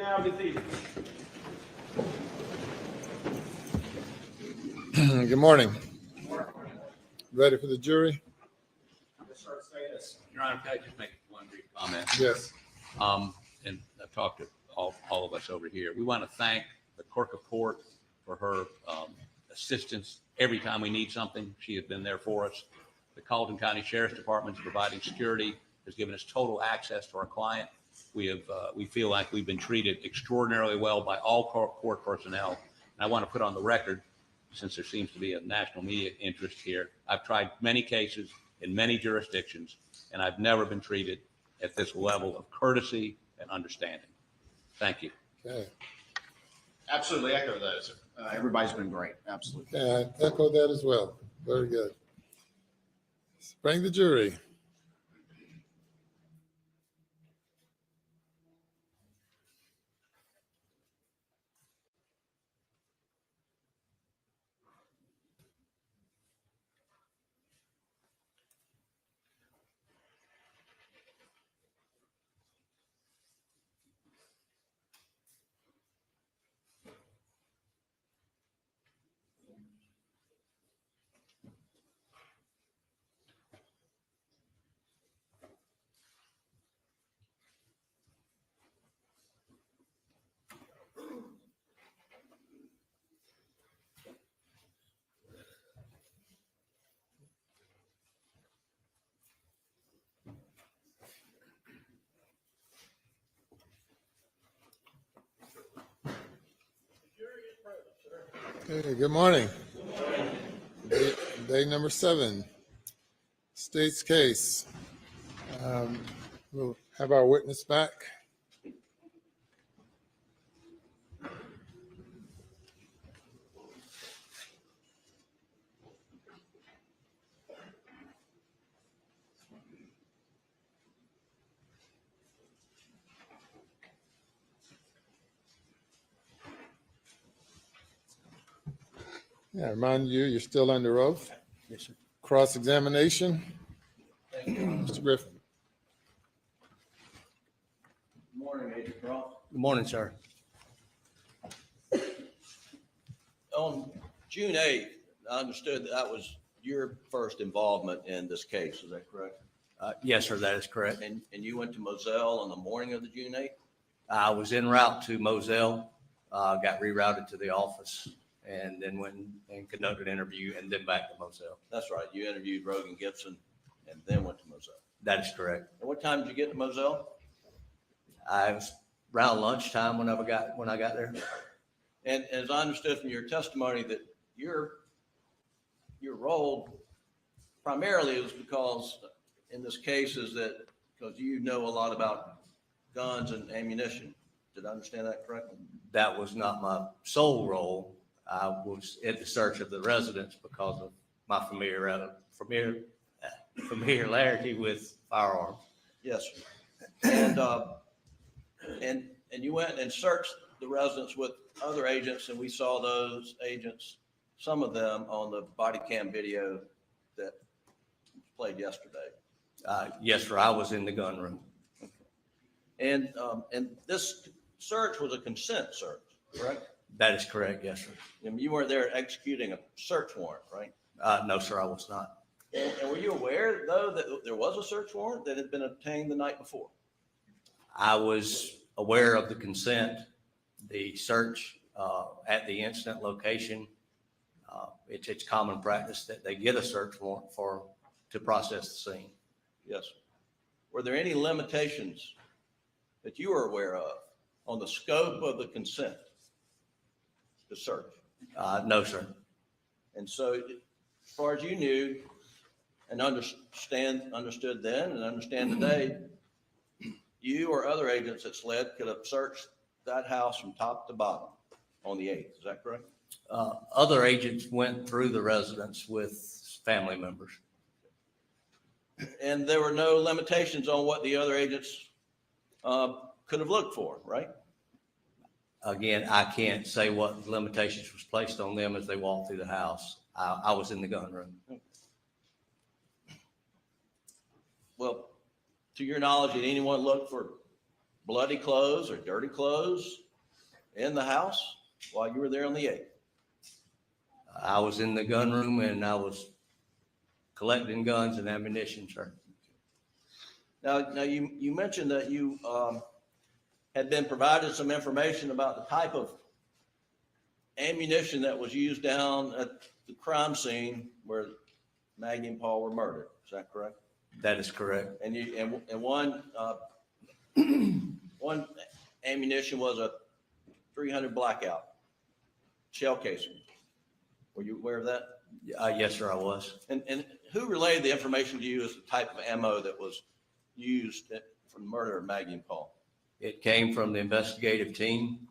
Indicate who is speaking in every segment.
Speaker 1: now be seated.
Speaker 2: Good morning. Ready for the jury?
Speaker 3: Your Honor, can I just make one brief comment?
Speaker 2: Yes.
Speaker 3: And I've talked to all of us over here. We want to thank the Clerk of Court for her assistance every time we need something. She has been there for us. The Colleton County Sheriff's Department is providing security, has given us total access to our client. We feel like we've been treated extraordinarily well by all court personnel. And I want to put on the record, since there seems to be a national media interest here, I've tried many cases in many jurisdictions, and I've never been treated at this level of courtesy and understanding. Thank you.
Speaker 2: Okay.
Speaker 4: Absolutely echo those. Everybody's been great. Absolutely.
Speaker 2: Yeah, I echo that as well. Very good. Let's bring the jury. Okay, good morning. Day number 7, state's case. We'll have our witness back. Yeah, remind you, you're still under oath.
Speaker 5: Yes, sir.
Speaker 2: Cross-examination. Mr. Griffin.
Speaker 5: Good morning, Agent Cross. Good morning, sir. On June 8th, I understood that was your first involvement in this case. Is that correct?
Speaker 6: Yes, sir, that is correct.
Speaker 5: And you went to Moselle on the morning of the June 8th?
Speaker 6: I was en route to Moselle, got rerouted to the office, and then went and conducted an interview, and then back to Moselle.
Speaker 5: That's right. You interviewed Rogan Gibson and then went to Moselle.
Speaker 6: That is correct.
Speaker 5: And what time did you get to Moselle?
Speaker 6: I was around lunchtime when I got there.
Speaker 5: And as I understood from your testimony that your role primarily was because in this case is that because you know a lot about guns and ammunition. Did I understand that correctly?
Speaker 6: That was not my sole role. I was at the search of the residence because of my familiarity with firearms.
Speaker 5: Yes, sir. And you went and searched the residence with other agents, and we saw those agents, some of them on the body cam video that played yesterday.
Speaker 6: Yes, sir, I was in the gun room.
Speaker 5: And this search was a consent search, correct?
Speaker 6: That is correct, yes, sir.
Speaker 5: I mean, you weren't there executing a search warrant, right?
Speaker 6: No, sir, I was not.
Speaker 5: And were you aware, though, that there was a search warrant that had been obtained the night before?
Speaker 6: I was aware of the consent, the search at the incident location. It's common practice that they get a search warrant to process the scene.
Speaker 5: Yes. Were there any limitations that you were aware of on the scope of the consent to search?
Speaker 6: No, sir.
Speaker 5: And so, as far as you knew and understood then and understand today, you or other agents at SLED could have searched that house from top to bottom on the 8th. Is that correct?
Speaker 6: Other agents went through the residence with family members.
Speaker 5: And there were no limitations on what the other agents could have looked for, right?
Speaker 6: Again, I can't say what limitations was placed on them as they walked through the house. I was in the gun room.
Speaker 5: Well, to your knowledge, did anyone look for bloody clothes or dirty clothes in the house while you were there on the 8th?
Speaker 6: I was in the gun room and I was collecting guns and ammunition, sir.
Speaker 5: Now you mentioned that you had been provided some information about the type of ammunition that was used down at the crime scene where Maggie and Paul were murdered. Is that correct?
Speaker 6: That is correct.
Speaker 5: And one one ammunition was a 300 blackout shell casing. Were you aware of that?
Speaker 6: Yes, sir, I was.
Speaker 5: And who relayed the information to you as the type of ammo that was used for the murder of Maggie and Paul?
Speaker 6: It came from the investigative team.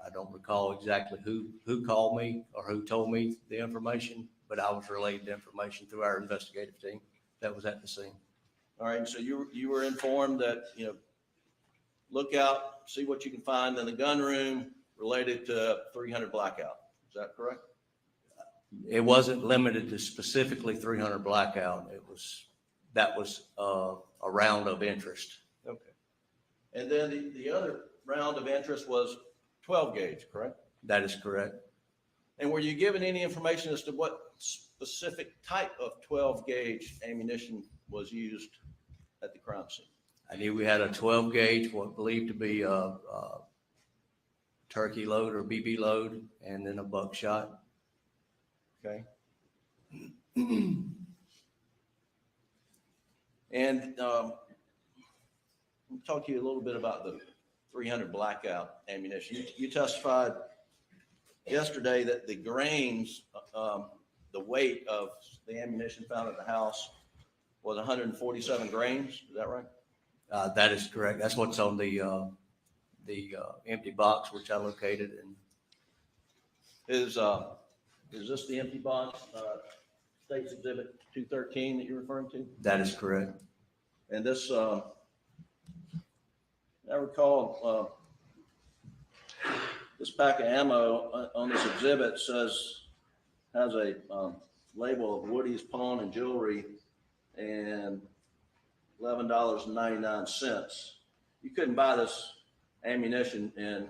Speaker 6: I don't recall exactly who called me or who told me the information, but I was relayed the information through our investigative team that was at the scene.
Speaker 5: All right, so you were informed that, look out, see what you can find in the gun room related to 300 blackout. Is that correct?
Speaker 6: It wasn't limited to specifically 300 blackout. That was a round of interest.
Speaker 5: Okay. And then the other round of interest was 12 gauge, correct?
Speaker 6: That is correct.
Speaker 5: And were you given any information as to what specific type of 12 gauge ammunition was used at the crime scene?
Speaker 6: I knew we had a 12 gauge, what believed to be a turkey load or BB load, and then a buckshot.
Speaker 5: Okay. And let me talk to you a little bit about the 300 blackout ammunition. You testified yesterday that the grains, the weight of the ammunition found at the house was 147 grains. Is that right?
Speaker 6: That is correct. That's what's on the empty box, which I located. And
Speaker 5: Is this the empty box, State's Exhibit 213 that you're referring to?
Speaker 6: that is correct.
Speaker 5: And this, I recall, this pack of ammo on this exhibit has a label of Woody's Pawn and Jewelry and $11.99. You couldn't buy this ammunition in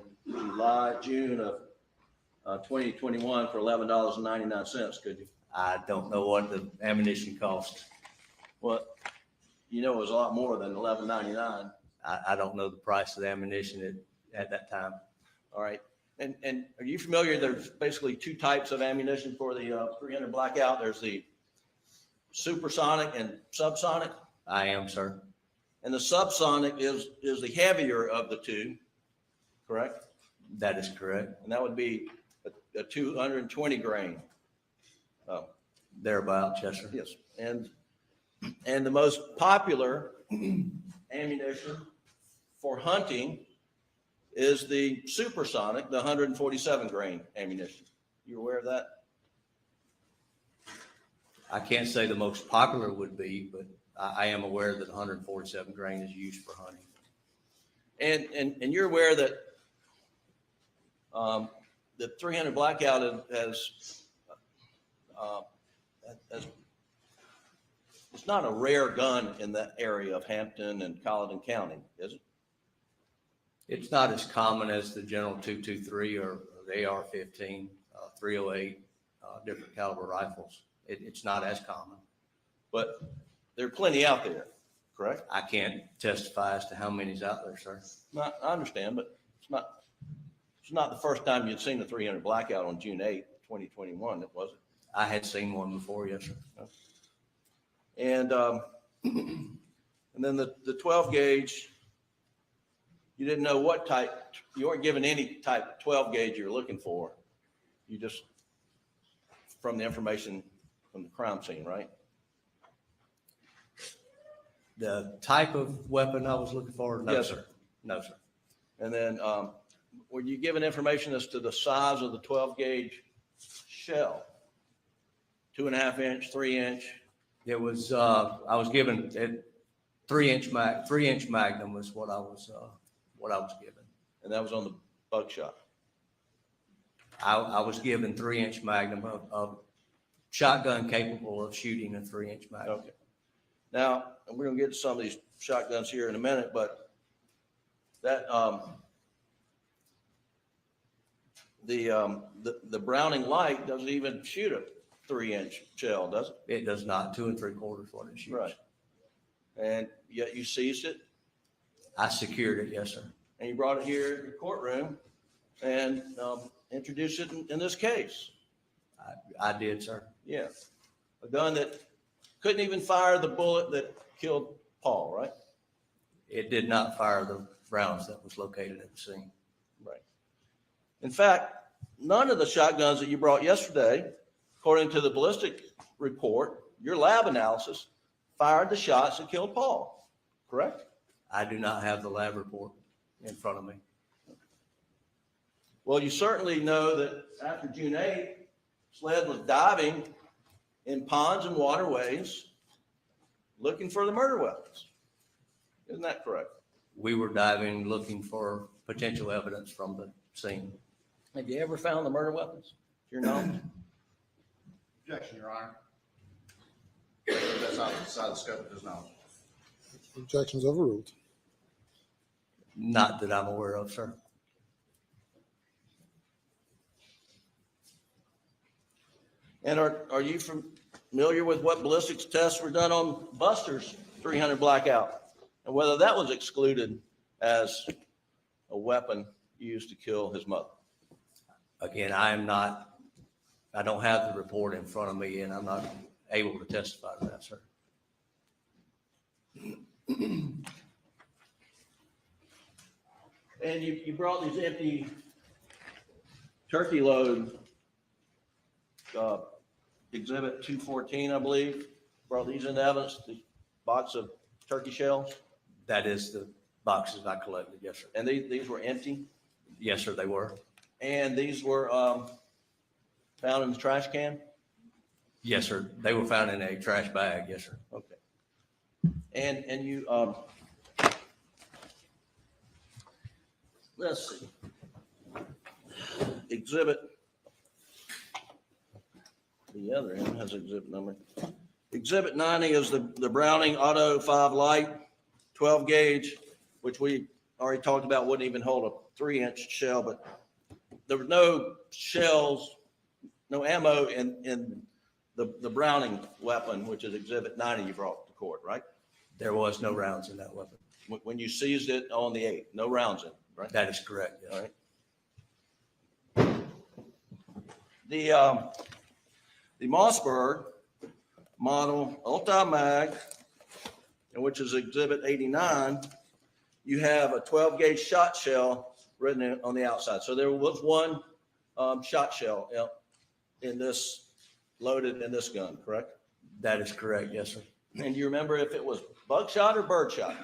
Speaker 5: June of 2021 for $11.99, could you?
Speaker 6: I don't know what the ammunition cost.
Speaker 5: Well, it was a lot more than $11.99.
Speaker 6: I don't know the price of the ammunition at that time.
Speaker 5: All right. And are you familiar? There's basically two types of ammunition for the 300 blackout. There's the supersonic and subsonic.
Speaker 6: I am, sir.
Speaker 5: And the subsonic is the heavier of the two, correct?
Speaker 6: That is correct.
Speaker 5: And that would be a 220 grain.
Speaker 6: Thereabouts, yes, sir.
Speaker 5: Yes. And the most popular ammunition for hunting is the supersonic, the 147 grain ammunition. You aware of that?
Speaker 6: I can't say the most popular would be, but I am aware that 147 grain is used for hunting.
Speaker 5: And you're aware that the 300 blackout has it's not a rare gun in that area of Hampton and Colleton County, is it?
Speaker 6: It's not as common as the General 223 or the AR-15, 308, different caliber rifles. It's not as common.
Speaker 5: But there are plenty out there, correct?
Speaker 6: I can't testify as to how many's out there, sir.
Speaker 5: I understand, but it's not the first time you'd seen the 300 blackout on June 8th, 2021, was it?
Speaker 6: I had seen one before, yes, sir.
Speaker 5: And and then the 12 gauge, you didn't know what type, you weren't given any type 12 gauge you were looking for. You just, from the information from the crime scene, right?
Speaker 6: The type of weapon I was looking for? No,
Speaker 5: Yes,
Speaker 6: sir. No, sir.
Speaker 5: And then were you given information as to the size of the 12 gauge shell? 2.5 inch, 3 inch?
Speaker 6: It was, I was given 3-inch Magnum was what I was given.
Speaker 5: And that was on the buckshot.
Speaker 6: I was given 3-inch Magnum of shotgun capable of shooting a 3-inch Magnum.
Speaker 5: Okay. Now, we're going to get to some of these shotguns here in a minute, but that the Browning light doesn't even shoot a 3-inch shell, does it?
Speaker 6: It does not, 2 3/4 what it shoots.
Speaker 5: Right. And yet you seized it
Speaker 6: I secured it, yes, sir.
Speaker 5: and you brought it here to the courtroom and introduced it in this case.
Speaker 6: I did, sir.
Speaker 5: Yeah. A gun that couldn't even fire the bullet that killed Paul, right?
Speaker 6: It did not fire the rounds that was located at the scene.
Speaker 5: Right. In fact, none of the shotguns that you brought yesterday, according to the ballistic report, your lab analysis, fired the shots that killed Paul, correct?
Speaker 6: I do not have the lab report in front of me.
Speaker 5: Well, you certainly know that after June 8th, SLED was diving in ponds and waterways looking for the murder weapons. Isn't that correct?
Speaker 6: We were diving, looking for potential evidence from the scene.
Speaker 5: Have you ever found the murder weapons? To your knowledge?
Speaker 4: Objection, Your Honor. That's outside the scope of his knowledge.
Speaker 2: Objection's overruled.
Speaker 6: Not that I'm aware of, sir.
Speaker 5: And are you familiar with what ballistics tests were done on Buster's 300 Blackout? And whether that was excluded as a weapon used to kill his mother?
Speaker 6: Again, I don't have the report in front of me, and I'm not able to testify to that, sir.
Speaker 5: And you brought these empty turkey load, exhibit 214, I believe, brought these into evidence, the box of turkey shells,
Speaker 6: That is the boxes I collected, yes, sir.
Speaker 5: and these were empty,
Speaker 6: Yes, sir, they were.
Speaker 5: and these were found in the trash can?
Speaker 6: Yes, sir. They were found in a trash bag, yes, sir.
Speaker 5: Okay. And you, let's see. Exhibit, the other end has exhibit number. Exhibit 90 is the Browning Auto 5 Light 12 gauge, which we already talked about, wouldn't even hold a 3-inch shell, but there were no shells, no ammo in the Browning weapon, which is exhibit 90 you brought to court, right?
Speaker 6: There was no rounds in that weapon.
Speaker 5: When you seized it on the 8th, no rounds in it, right?
Speaker 6: That is correct, yes.
Speaker 5: All right. The Mossberg model Ulti-Mag, which is exhibit 89, you have a 12 gauge shot shell written on the outside. So there was one shot shell in this, loaded in this gun, correct?
Speaker 6: That is correct, yes, sir.
Speaker 5: And do you remember if it was buckshot or birdshot?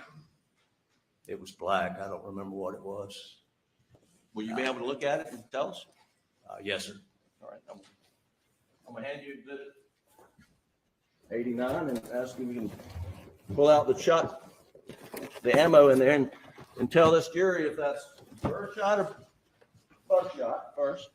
Speaker 6: It was black. I don't remember what it was.
Speaker 5: Will you be able to look at it and tell us?
Speaker 6: Yes, sir.
Speaker 5: All right, I'm gonna hand you exhibit 89 and ask if you can pull out the ammo in there and tell this jury if that's birdshot or buckshot first.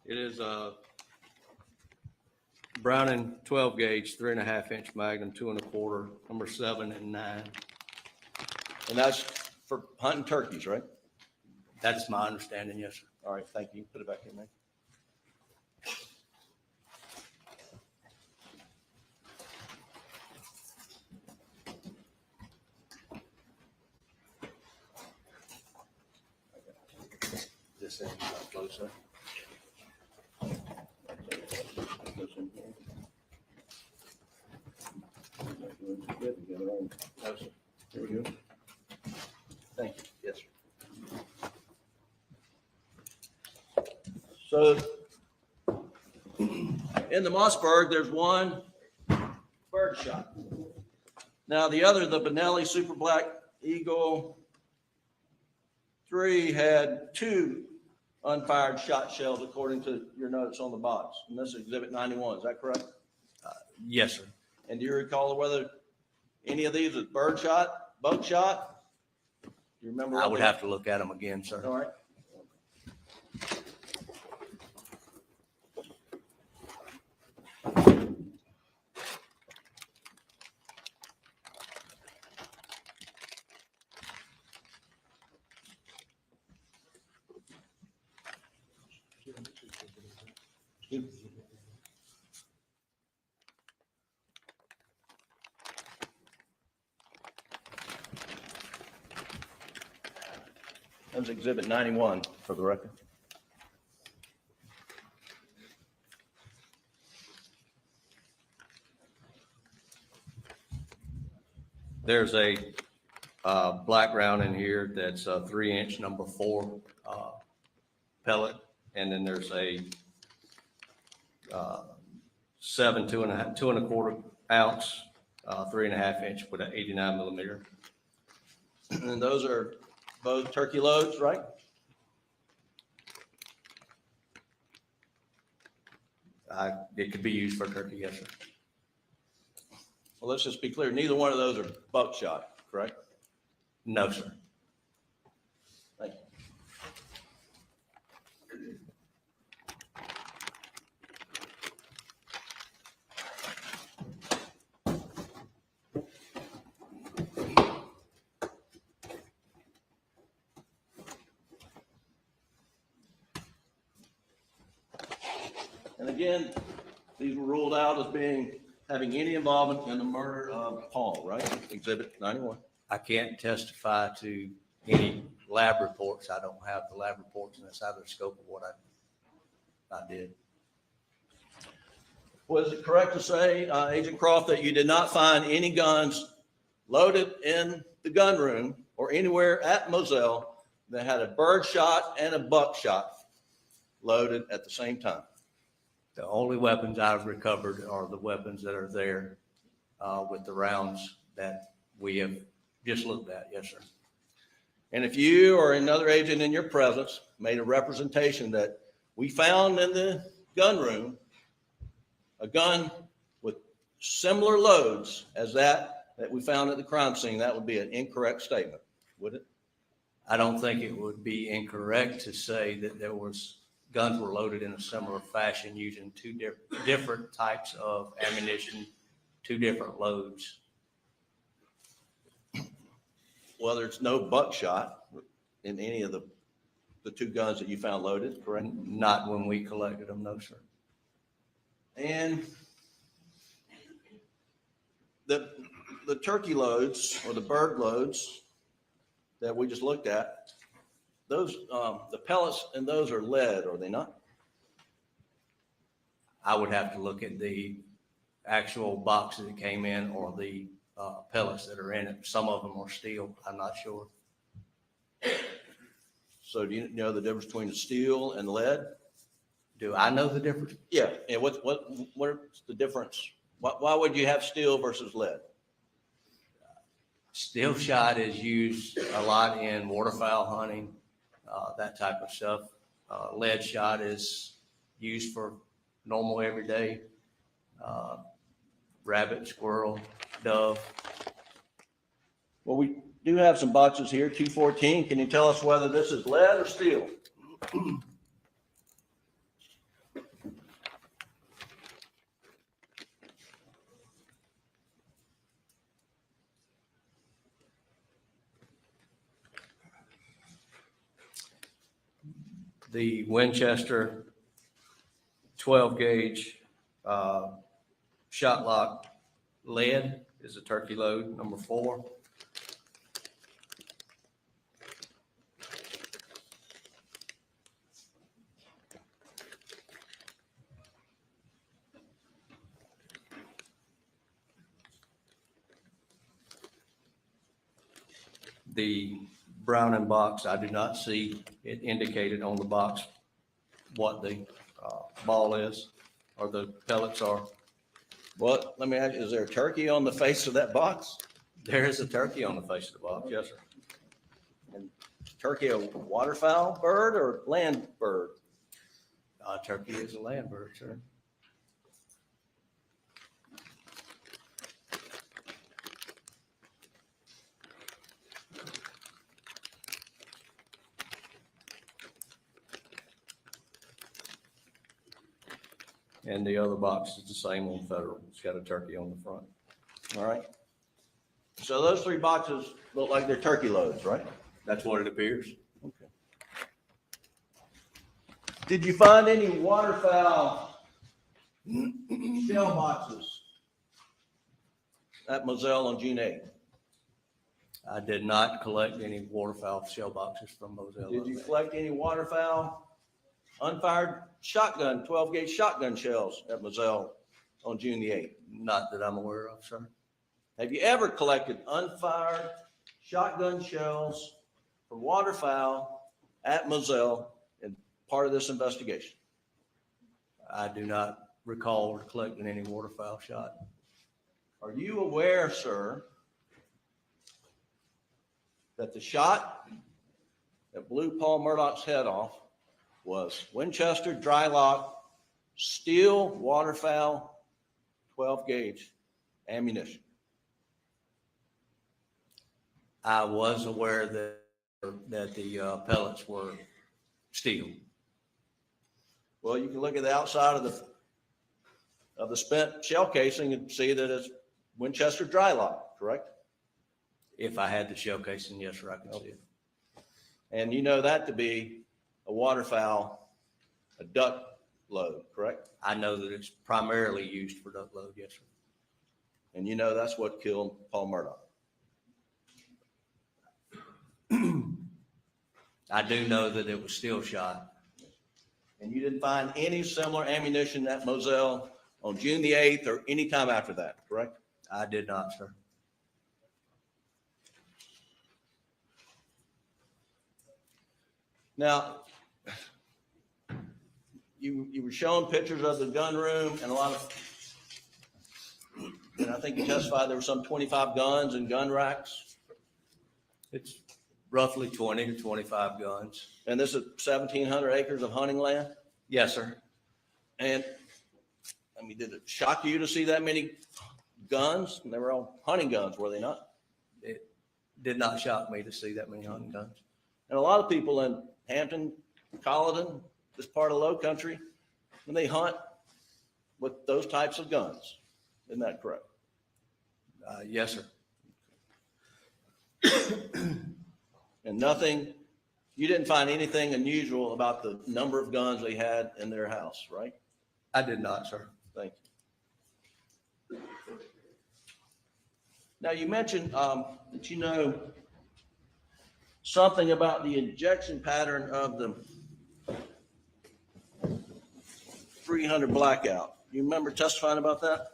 Speaker 6: It is a Browning 12 gauge, 3.5-inch Magnum, 2 1/4, number 7 and 9.
Speaker 5: And that's for hunting turkeys, right?
Speaker 6: That's my understanding, yes, sir.
Speaker 5: All right, thank you. Put it back in there.
Speaker 6: This end is not closer.
Speaker 5: No, sir. Here we go. Thank you. Yes, sir. So in the Mossberg, there's one birdshot. Now, the other, the Benelli Super Black Eagle 3 had 2 unfired shot shells according to your notes on the box. And this is Exhibit 91, is that correct?
Speaker 6: Yes, sir.
Speaker 5: And do you recall whether any of these was bird shot, buckshot? Do you remember?
Speaker 6: I would have to look at them again, sir.
Speaker 5: All right. That was Exhibit 91 for the record.
Speaker 6: There's a black round in here that's a 3-inch number 4 pellet, and then there's a 7 2.25 ounce 3.5 inch with an 89 millimeter.
Speaker 5: And those are both turkey loads, right?
Speaker 6: It could be used for turkey, yes, sir.
Speaker 5: Well, let's just be clear. Neither one of those are buckshot, correct?
Speaker 6: No, sir.
Speaker 5: Thank you. And again, these were ruled out as having any involvement in the murder of Paul, right? Exhibit 91.
Speaker 6: I can't testify to any lab reports. I don't have the lab reports, and that's out of the scope of what I did.
Speaker 5: Was it correct to say, Agent Croft, that you did not find any guns loaded in the gun room or anywhere at Moselle that had a bird shot and a buckshot loaded at the same time?
Speaker 6: The only weapons I've recovered are the weapons that are there with the rounds that we have just looked at. Yes, sir.
Speaker 5: And if you or another agent in your presence made a representation that we found in the gun room a gun with similar loads as that we found at the crime scene, that would be an incorrect statement, would it?
Speaker 6: I don't think it would be incorrect to say that guns were loaded in a similar fashion using 2 different types of ammunition, 2 different loads.
Speaker 5: Well, there's no buckshot in any of the 2 guns that you found loaded, correct?
Speaker 6: Not when we collected them, no, sir.
Speaker 5: And the turkey loads or the bird loads that we just looked at, those the pellets in those are lead, are they not?
Speaker 6: I would have to look at the actual boxes that came in or the pellets that are in it. Some of them are steel. I'm not sure.
Speaker 5: So do you know the difference between the steel and lead?
Speaker 6: Do I know the difference?
Speaker 5: Yeah. And what's the difference? Why would you have steel versus lead?
Speaker 6: Steel shot is used a lot in waterfowl hunting, that type of stuff. Lead shot is used for normal everyday rabbit, squirrel, dove.
Speaker 5: Well, we do have some boxes here, 214. Can you tell us whether this is lead or steel?
Speaker 6: The Winchester 12 gauge shot lock lead is a turkey load, number 4. The Browning box, I do not see it indicated on the box what the ball is or the pellets are.
Speaker 5: Well, let me ask you, is there a turkey on the face of that box?
Speaker 6: There is a turkey on the face of the box, yes, sir.
Speaker 5: Turkey a waterfowl bird or land bird?
Speaker 6: Turkey is a land bird, sir. And the other box is the same on Federal. It's got a turkey on the front.
Speaker 5: All right. So those 3 boxes look like they're turkey loads, right?
Speaker 6: That's what it appears.
Speaker 5: Okay. Did you find any waterfowl shell boxes at Moselle on June 8th?
Speaker 6: I did not collect any waterfowl shell boxes from Moselle.
Speaker 5: Did you collect any waterfowl unfired shotgun, 12-gauge shotgun shells at Moselle on June the 8th?
Speaker 6: Not that I'm aware of, sir.
Speaker 5: Have you ever collected unfired shotgun shells from waterfowl at Moselle in part of this investigation?
Speaker 6: I do not recall collecting any waterfowl shot.
Speaker 5: Are you aware, sir, that the shot that blew Paul Murdaugh's head off was Winchester dry lock steel waterfowl 12-gauge ammunition?
Speaker 6: I was aware that the pellets were steel.
Speaker 5: Well, you can look at the outside of the spent shell casing and see that it's Winchester dry lock, correct?
Speaker 6: If I had the shell casing, yes, sir, I can see it.
Speaker 5: And you know that to be a waterfowl, a duck load, correct?
Speaker 6: I know that it's primarily used for duck load, yes, sir.
Speaker 5: And you know that's what killed Paul Murdaugh.
Speaker 6: I do know that it was steel shot.
Speaker 5: And you didn't find any similar ammunition at Moselle on June the 8th or any time after that, correct?
Speaker 6: I did not, sir.
Speaker 5: Now, you were showing pictures of the gun room and and I think you testified there were some 25 guns and gun racks.
Speaker 6: It's roughly 20 to 25 guns.
Speaker 5: And this is 1,700 acres of hunting land.
Speaker 6: Yes, sir.
Speaker 5: And I mean, did it shock you to see that many guns? They were all hunting guns, were they not?
Speaker 6: It did not shock me to see that many hunting guns.
Speaker 5: And a lot of people in Hampton, Colleton, this part of Low Country, when they hunt with those types of guns. Isn't that correct?
Speaker 6: Yes, sir.
Speaker 5: And nothing, you didn't find anything unusual about the number of guns they had in their house, right?
Speaker 6: I did not, sir.
Speaker 5: Thank you. Now, you mentioned that you know something about the injection pattern of the 300 blackout. You remember testifying about that?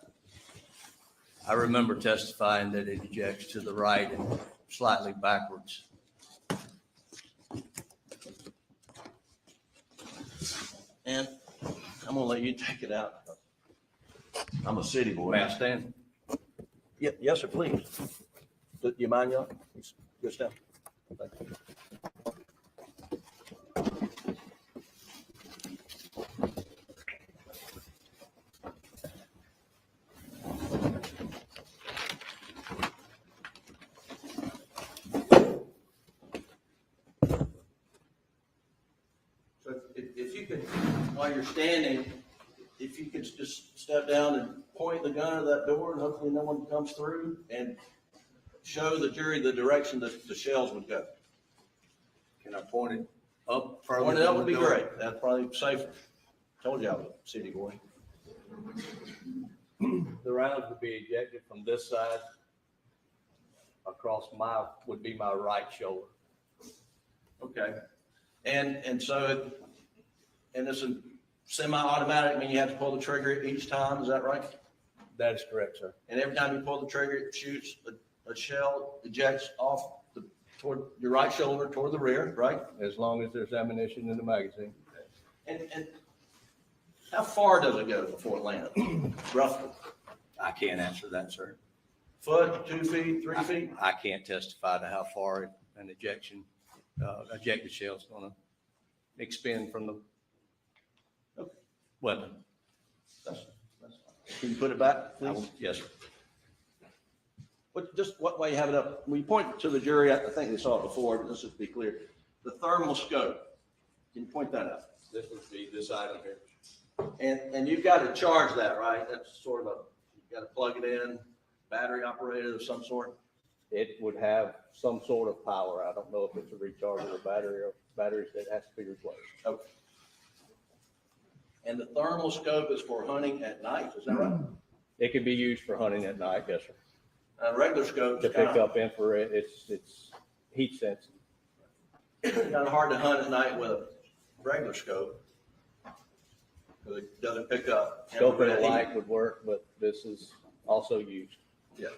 Speaker 6: I remember testifying that it ejects to the right and slightly backwards.
Speaker 5: And I'm gonna let you take it out. I'm a city boy.
Speaker 6: May I stand?
Speaker 5: Yeah, yes, sir, please. Do you mind, y'all? Good stuff. Thank you. So if you could, while you're standing, if you could just step down and point the gun at that door, and hopefully no one comes through, and show the jury the direction that the shells would go.
Speaker 6: Can I point it up further?
Speaker 5: Point it up
Speaker 6: than
Speaker 5: would be
Speaker 6: the door?
Speaker 5: great. That's probably safer. Told you I was a city boy.
Speaker 6: The rounds would be ejected from this side across would be my right shoulder.
Speaker 5: Okay. And so, and it's a semi-automatic, I mean, you have to pull the trigger each time, is that right?
Speaker 6: That is correct, sir.
Speaker 5: And every time you pull the trigger, it shoots a shell, ejects off toward your right shoulder, toward the rear, right?
Speaker 6: As long as there's ammunition in the magazine.
Speaker 5: And how far does it go before it lands, roughly?
Speaker 6: I can't answer that, sir.
Speaker 5: Foot, 2 feet, 3 feet?
Speaker 6: I can't testify to how far an ejected shell is going to expend from the weapon.
Speaker 5: That's fine. Can you put it back,
Speaker 6: I
Speaker 5: please?
Speaker 6: will- Yes, sir.
Speaker 5: But just while you have it up, when you point to the jury, I think they saw it before, but let's just be clear. The thermal scope, can you point that out?
Speaker 1: This would be this item here.
Speaker 5: And you've got to charge that, right? That's sort of you've got to plug it in, battery operated of some sort.
Speaker 7: It would have some sort of power. I don't know if it's a rechargeable battery or batteries that has to be replaced.
Speaker 5: Okay. And the thermal scope is for hunting at night, is that right?
Speaker 7: It could be used for hunting at night, yes, sir.
Speaker 5: A regular scope
Speaker 7: To
Speaker 5: is
Speaker 7: pick
Speaker 5: kind
Speaker 7: up infrared, it's heat sensitive.
Speaker 5: of hard to hunt at night with a regular scope. Because it doesn't pick up.
Speaker 7: Scope and
Speaker 5: infrared heat.
Speaker 7: light would work, but this is also used.
Speaker 5: Yeah.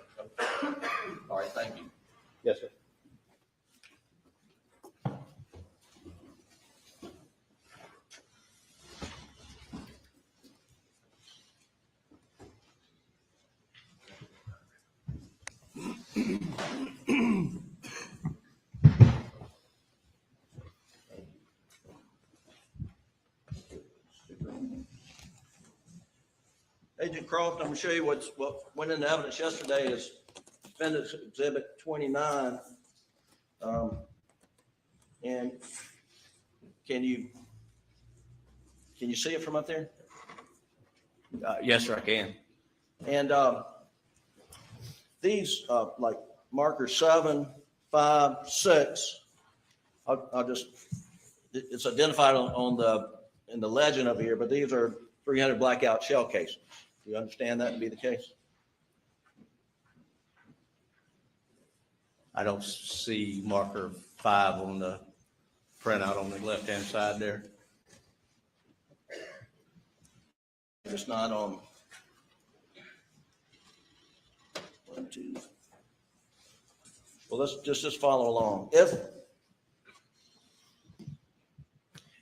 Speaker 5: All right, thank you.
Speaker 7: Yes, sir.
Speaker 5: Agent Croft, I'm gonna show you what went into evidence yesterday is Defendant's Exhibit 29. And can you see it from up there?
Speaker 6: Yes, sir, I can.
Speaker 5: And these, like marker 7, 5, 6, I'll just, it's identified in the legend up here, but these are 300 blackout shell casings. Do you understand that to be the case?
Speaker 6: I don't see marker 5 on the printout on the left-hand side there.
Speaker 5: It's not on. 1, 2. Well, let's just follow along.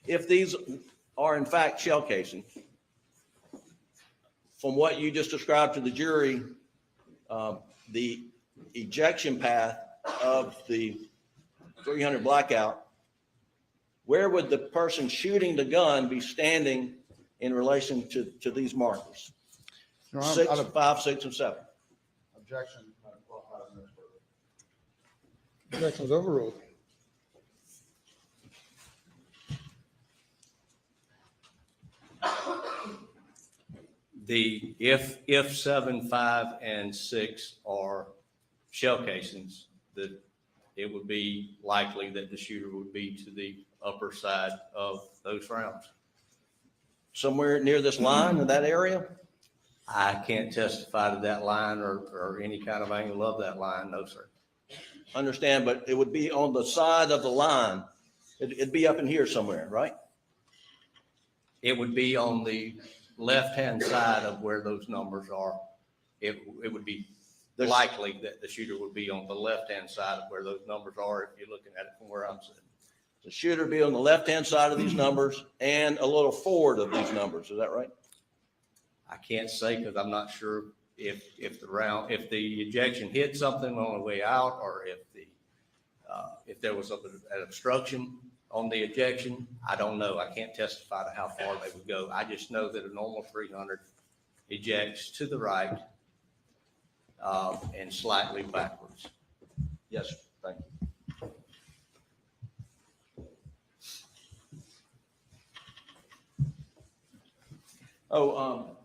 Speaker 5: If these are in fact shell casings, from what you just described to the jury, the ejection path of the 300 blackout, where would the person shooting the gun be standing in relation to these markers?
Speaker 4: Your Honor,
Speaker 5: 6,
Speaker 4: out of
Speaker 5: 5, 6, and 7.
Speaker 4: objection, not qualified as an expert.
Speaker 2: Objection's overruled.
Speaker 6: If 7, 5, and 6 are shell casings, that it would be likely that the shooter would be to the upper side of those rounds.
Speaker 5: Somewhere near this line in that area?
Speaker 6: I can't testify to that line or any kind of angle of that line, no, sir.
Speaker 5: Understand, but it would be on the side of the line. It'd be up in here somewhere, right?
Speaker 6: It would be on the left-hand side of where those numbers are. It would be likely that the shooter would be on the left-hand side of where those numbers are if you're looking at it from where I'm sitting.
Speaker 5: The shooter be on the left-hand side of these numbers and a little forward of these numbers. Is that right?
Speaker 6: I can't say because I'm not sure if the ejection hit something on the way out, or if there was an obstruction on the ejection. I don't know. I can't testify to how far they would go. I just know that a normal 300 ejects to the right and slightly backwards.
Speaker 5: Yes, sir. Thank you. Oh,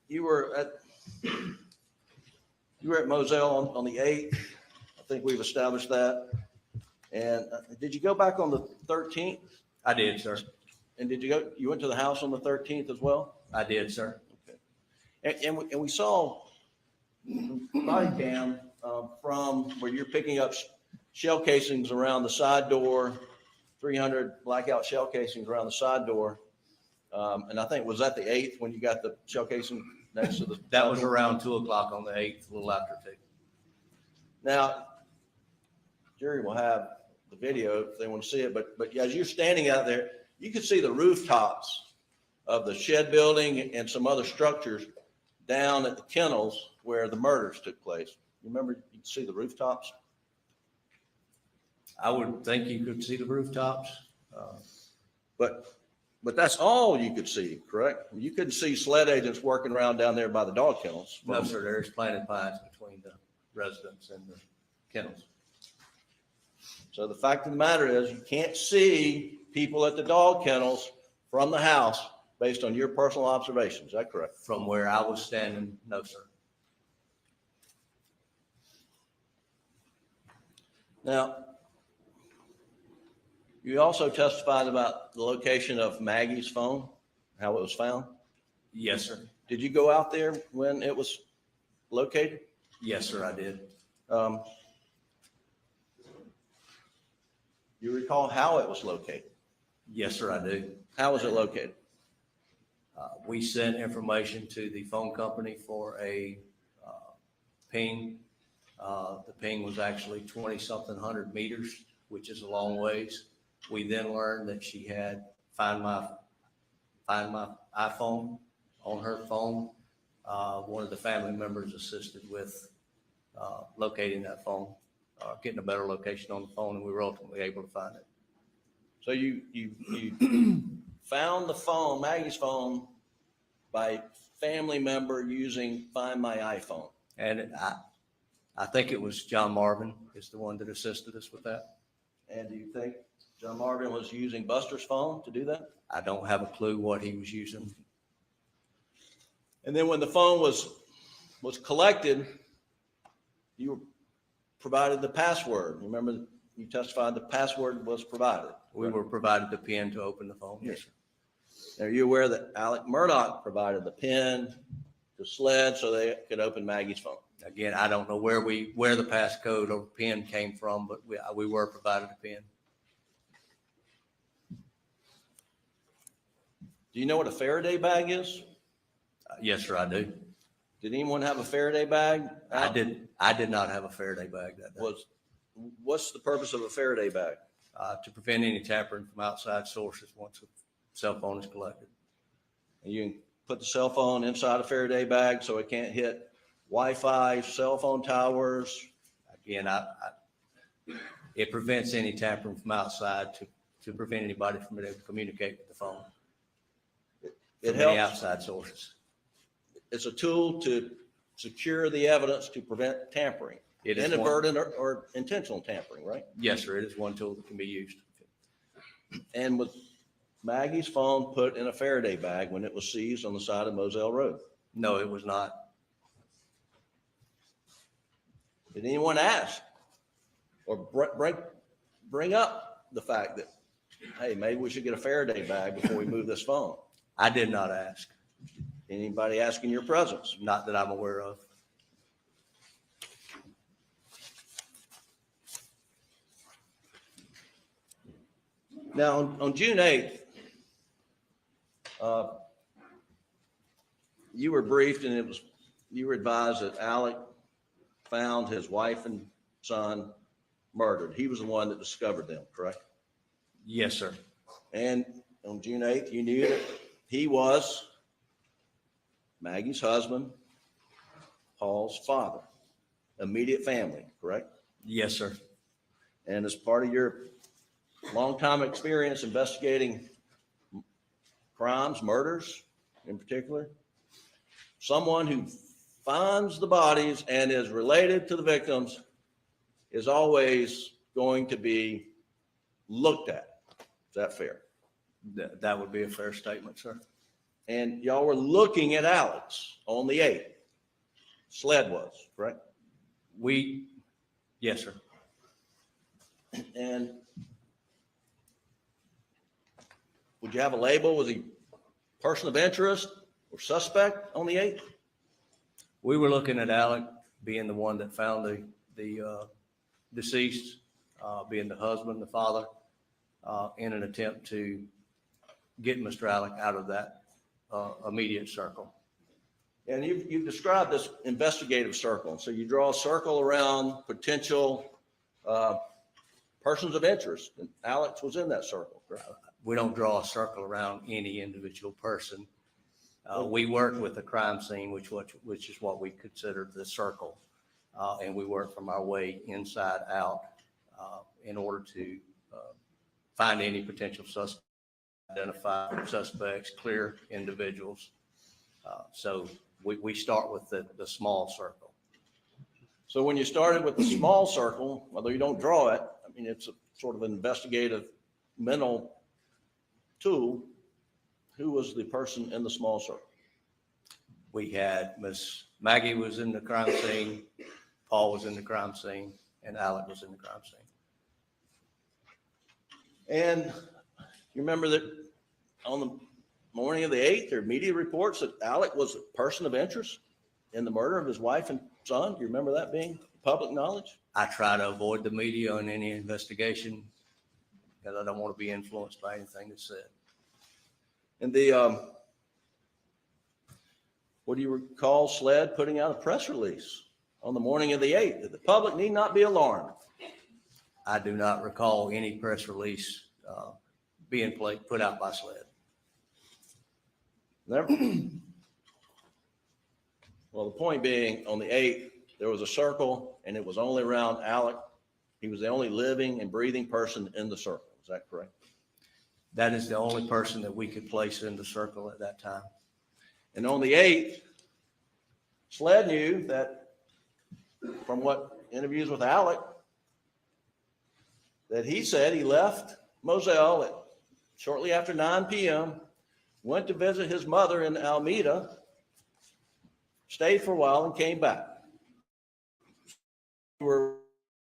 Speaker 5: you were at Moselle on the 8th. I think we've established that. And did you go back on the 13th?
Speaker 6: I did, sir.
Speaker 5: And you went to the house on the 13th as well?
Speaker 6: I did, sir.
Speaker 5: Okay. And we saw body cam from where you're picking up shell casings around the side door, 300 blackout shell casings around the side door. And I think, was that the 8th when you got the shell casing next to the?
Speaker 6: That was around 2 o'clock on the 8th, a little after 2.
Speaker 5: Now, jury will have the video if they want to see it, but as you're standing out there, you can see the rooftops of the shed building and some other structures down at the kennels where the murders took place. You remember, you could see the rooftops?
Speaker 6: I would think you could see the rooftops.
Speaker 5: But that's all you could see, correct? You couldn't see sled agents working around down there by the dog kennels.
Speaker 6: No, sir, there's planted pines between the residents and the kennels.
Speaker 5: So the fact of the matter is, you can't see people at the dog kennels from the house based on your personal observations. Is that correct?
Speaker 6: From where I was standing, no, sir.
Speaker 5: Now, you also testified about the location of Maggie's phone, how it was found.
Speaker 6: Yes, sir.
Speaker 5: Did you go out there when it was located?
Speaker 6: Yes, sir, I did.
Speaker 5: You recall how it was located?
Speaker 6: Yes, sir, I do.
Speaker 5: How was it located?
Speaker 6: We sent information to the phone company for a ping. The ping was actually 20-something hundred meters, which is a long ways. We then learned that she had Find My iPhone on her phone. One of the family members assisted with locating that phone, getting a better location on the phone, and we were ultimately able to find it.
Speaker 5: So you found the phone, Maggie's phone, by family member using Find My iPhone.
Speaker 6: And I think it was John Marvin is the one that assisted us with that.
Speaker 5: And do you think John Marvin was using Buster's phone to do that?
Speaker 6: I don't have a clue what he was using.
Speaker 5: And then when the phone was collected, you provided the password. Remember, you testified the password was provided.
Speaker 6: We were provided the PIN to open the phone. Yes, sir.
Speaker 5: Are you aware that Alec Murdaugh provided the PIN to SLED so they could open Maggie's phone?
Speaker 6: Again, I don't know where the passcode or PIN came from, but we were provided a PIN.
Speaker 5: Do you know what a Faraday bag is?
Speaker 6: Yes, sir, I do.
Speaker 5: Did anyone have a Faraday bag?
Speaker 6: I did not have a Faraday bag that day.
Speaker 5: What's the purpose of a Faraday bag?
Speaker 6: To prevent any tampering from outside sources once a cell phone is collected.
Speaker 5: And you can put the cell phone inside a Faraday bag so it can't hit Wi-Fi, cell phone towers.
Speaker 6: Again, it prevents any tampering from outside to prevent anybody from being able to communicate with the phone.
Speaker 5: It
Speaker 6: From any
Speaker 5: helps.
Speaker 6: outside sources.
Speaker 5: It's a tool to secure the evidence to prevent tampering.
Speaker 6: It is
Speaker 5: Inadvertent or intentional tampering, right?
Speaker 6: Yes, sir. It is one tool that can be used.
Speaker 5: And was Maggie's phone put in a Faraday bag when it was seized on the side of Moselle Road?
Speaker 6: No, it was not.
Speaker 5: Did anyone ask or bring up the fact that, hey, maybe we should get a Faraday bag before we move this phone?
Speaker 6: I did not ask.
Speaker 5: Anybody ask in your presence?
Speaker 6: Not that I'm aware of.
Speaker 5: Now, on June 8th, you were briefed and you were advised that Alec found his wife and son murdered. He was the one that discovered them, correct?
Speaker 6: Yes, sir.
Speaker 5: And on June 8th, you knew that he was Maggie's husband, Paul's father, immediate family, correct?
Speaker 6: Yes, sir.
Speaker 5: And as part of your longtime experience investigating crimes, murders in particular, someone who finds the bodies and is related to the victims is always going to be looked at. Is that fair?
Speaker 6: That would be a fair statement, sir.
Speaker 5: And y'all were looking at Alex on the 8th. SLED was, correct?
Speaker 6: Yes, sir.
Speaker 5: And would you have a label? Was he person of interest or suspect on the 8th?
Speaker 6: We were looking at Alec being the one that found the deceased, being the husband, the father, in an attempt to get Mr. Alec out of that immediate circle.
Speaker 5: And you've described this investigative circle. So you draw a circle around potential persons of interest, and Alex was in that circle, correct?
Speaker 6: We don't draw a circle around any individual person. We worked with the crime scene, which is what we consider the circle. And we worked from our way inside out in order to find any potential suspects, identify suspects, clear individuals. So we start with the small circle.
Speaker 5: So when you started with the small circle, although you don't draw it, I mean, it's a sort of investigative mental tool. Who was the person in the small circle?
Speaker 6: We had Miss Maggie was in the crime scene, Paul was in the crime scene, and Alec was in the crime scene.
Speaker 5: And you remember that on the morning of the 8th, there were media reports that Alec was a person of interest in the murder of his wife and son. Do you remember that being public knowledge?
Speaker 6: I try to avoid the media in any investigation because I don't want to be influenced by anything that's said.
Speaker 5: And what do you recall SLED putting out a press release on the morning of the 8th that the public need not be alarmed?
Speaker 6: I do not recall any press release being put out by SLED.
Speaker 5: Never. Well, the point being, on the 8th, there was a circle, and it was only around Alec. He was the only living and breathing person in the circle. Is that correct?
Speaker 6: That is the only person that we could place in the circle at that time.
Speaker 5: And on the 8th, SLED knew that, from what interviews with Alec, that he said he left Moselle shortly after 9 p.m., went to visit his mother in Alameda, stayed for a while, and came back. You were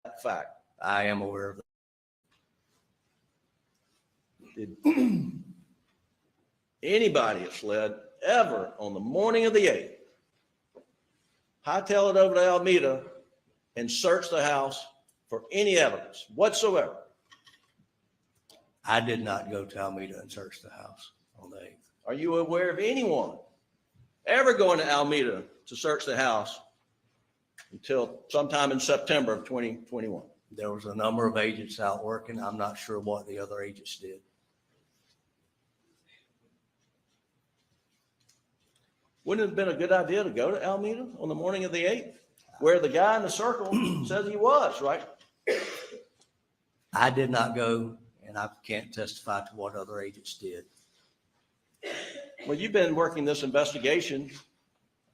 Speaker 5: that fact.
Speaker 6: I am aware of that.
Speaker 5: Did anybody at SLED ever, on the morning of the 8th, hightail it over to Alameda and search the house for any evidence whatsoever?
Speaker 6: I did not go to Alameda and search the house on the 8th.
Speaker 5: Are you aware of anyone ever going to Alameda to search the house until sometime in September of 2021?
Speaker 6: There was a number of agents out working. I'm not sure what the other agents did.
Speaker 5: Wouldn't it have been a good idea to go to Alameda on the morning of the 8th, where the guy in the circle says he was, right?
Speaker 6: I did not go, and I can't testify to what other agents did.
Speaker 5: Well, you've been working this investigation.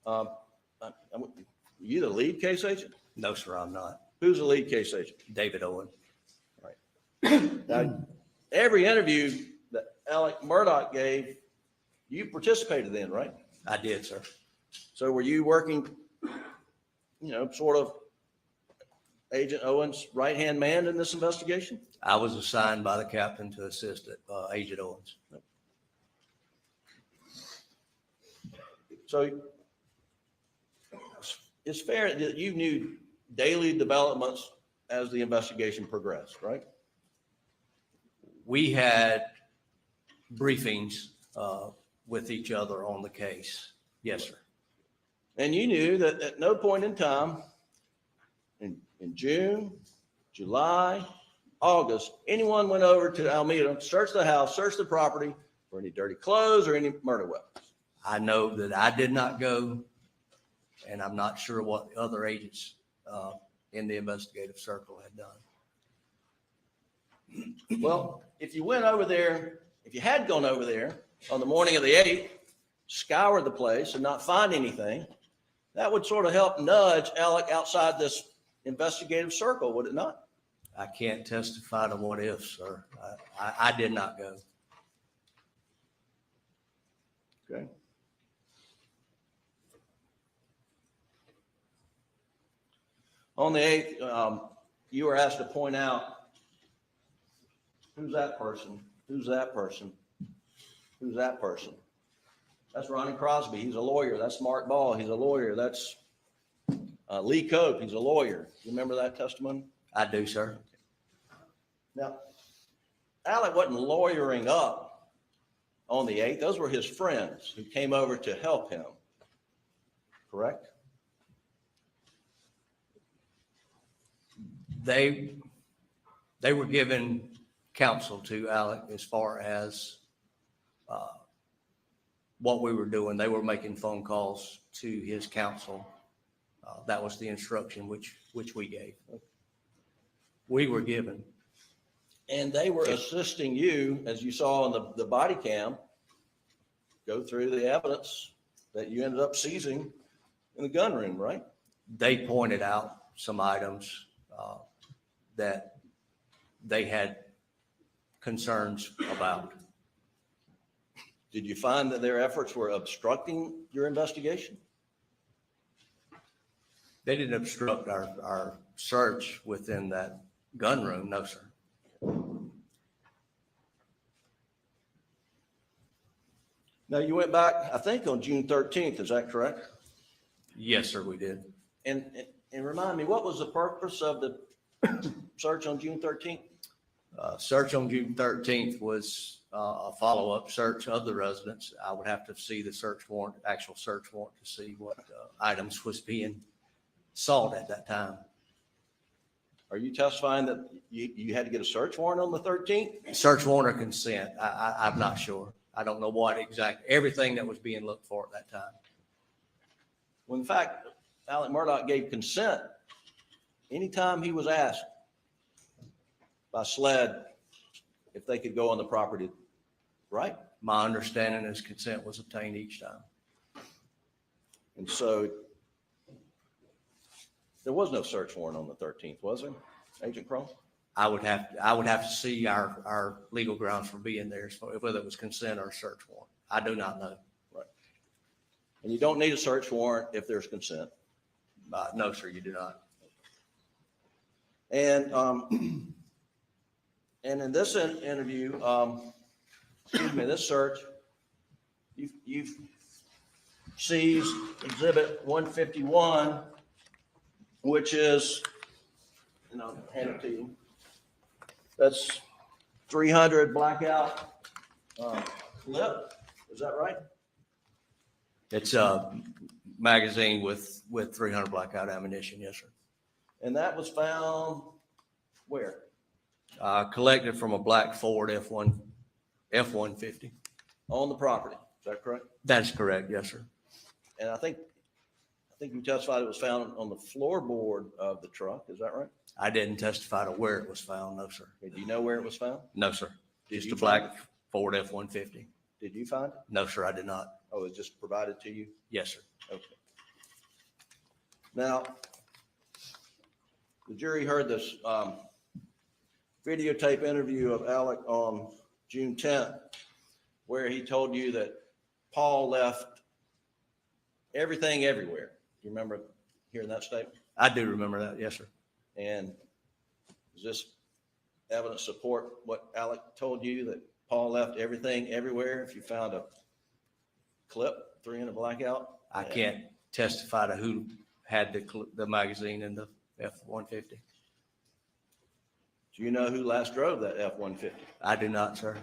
Speaker 5: You the lead case agent?
Speaker 6: No, sir, I'm not.
Speaker 5: Who's the lead case agent?
Speaker 6: David Owen.
Speaker 5: Now, every interview that Alec Murdaugh gave, you participated in, right?
Speaker 6: I did, sir.
Speaker 5: So were you working, sort of Agent Owen's right-hand man in this investigation?
Speaker 6: I was assigned by the captain to assist Agent Owens.
Speaker 5: So it's fair that you knew daily developments as the investigation progressed, right?
Speaker 6: We had briefings with each other on the case. Yes, sir.
Speaker 5: And you knew that at no point in time in June, July, August, anyone went over to Alameda, searched the house, searched the property for any dirty clothes or any murder weapons.
Speaker 6: I know that I did not go, and I'm not sure what the other agents in the investigative circle had done.
Speaker 5: Well, if you went over there, if you had gone over there on the morning of the 8th, scoured the place and not find anything, that would sort of help nudge Alec outside this investigative circle, would it not?
Speaker 6: I can't testify to what ifs, sir. I did not go.
Speaker 5: Okay. On the 8th, you were asked to point out who's that person, who's that person, who's that person. That's Ronnie Crosby. He's a lawyer. That's Mark Ball. He's a lawyer. That's Lee Cope. He's a lawyer. You remember that testimony?
Speaker 6: I do, sir.
Speaker 5: Now, Alec wasn't lawyering up on the 8th. Those were his friends who came over to help him. Correct?
Speaker 6: They were given counsel to Alec as far as what we were doing. They were making phone calls to his counsel. That was the instruction which we gave. We were given.
Speaker 5: And they were assisting you, as you saw in the body cam, go through the evidence that you ended up seizing in the gun room, right?
Speaker 6: They pointed out some items that they had concerns about.
Speaker 5: Did you find that their efforts were obstructing your investigation?
Speaker 6: They didn't obstruct our search within that gun room, no, sir.
Speaker 5: Now, you went back, I think, on June 13th, is that correct?
Speaker 6: Yes, sir, we did.
Speaker 5: And remind me, what was the purpose of the search on June 13th?
Speaker 6: Search on June 13th was a follow-up search of the residence. I would have to see the search warrant, actual search warrant, to see what items was being sought at that time.
Speaker 5: Are you testifying that you had to get a search warrant on the 13th?
Speaker 6: Search warrant or consent, I'm not sure. I don't know what everything that was being looked for at that time.
Speaker 5: Well, in fact, Alec Murdaugh gave consent anytime he was asked by SLED if they could go on the property, right?
Speaker 6: My understanding is consent was obtained each time.
Speaker 5: And so there was no search warrant on the 13th, was there, Agent Crone?
Speaker 6: I would have to see our legal grounds for being there, so whether it was consent or search warrant. I do not know.
Speaker 5: Right. And you don't need a search warrant if there's consent.
Speaker 6: No, sir, you do not.
Speaker 5: And in this interview, this search, you've seized Exhibit 151, which is, hand it to you. That's 300 blackout clip. Is that right?
Speaker 6: It's a magazine with 300 blackout ammunition, yes, sir.
Speaker 5: And that was found where?
Speaker 6: Collected from a black Ford F-150.
Speaker 5: On the property. Is that correct?
Speaker 6: That's correct, yes, sir.
Speaker 5: And I think you testified it was found on the floorboard of the truck. Is that right?
Speaker 6: I didn't testify to where it was found, no, sir.
Speaker 5: Okay, do you know where it was found?
Speaker 6: No, sir.
Speaker 5: Did
Speaker 6: Just
Speaker 5: you
Speaker 6: a black
Speaker 5: find
Speaker 6: Ford F-150.
Speaker 5: Did you find it?
Speaker 6: No, sir, I did not.
Speaker 5: Oh, it was just provided to you?
Speaker 6: Yes, sir.
Speaker 5: Okay. Now, the jury heard this videotape interview of Alec on June 10th, where he told you that Paul left everything everywhere. Do you remember hearing that statement?
Speaker 6: I do remember that, yes, sir.
Speaker 5: And does this evidence support what Alec told you, that Paul left everything everywhere? If you found a clip, 300 blackout?
Speaker 6: I can't testify to who had the magazine in the F-150.
Speaker 5: Do you know who last drove that F-150?
Speaker 6: I do not, sir.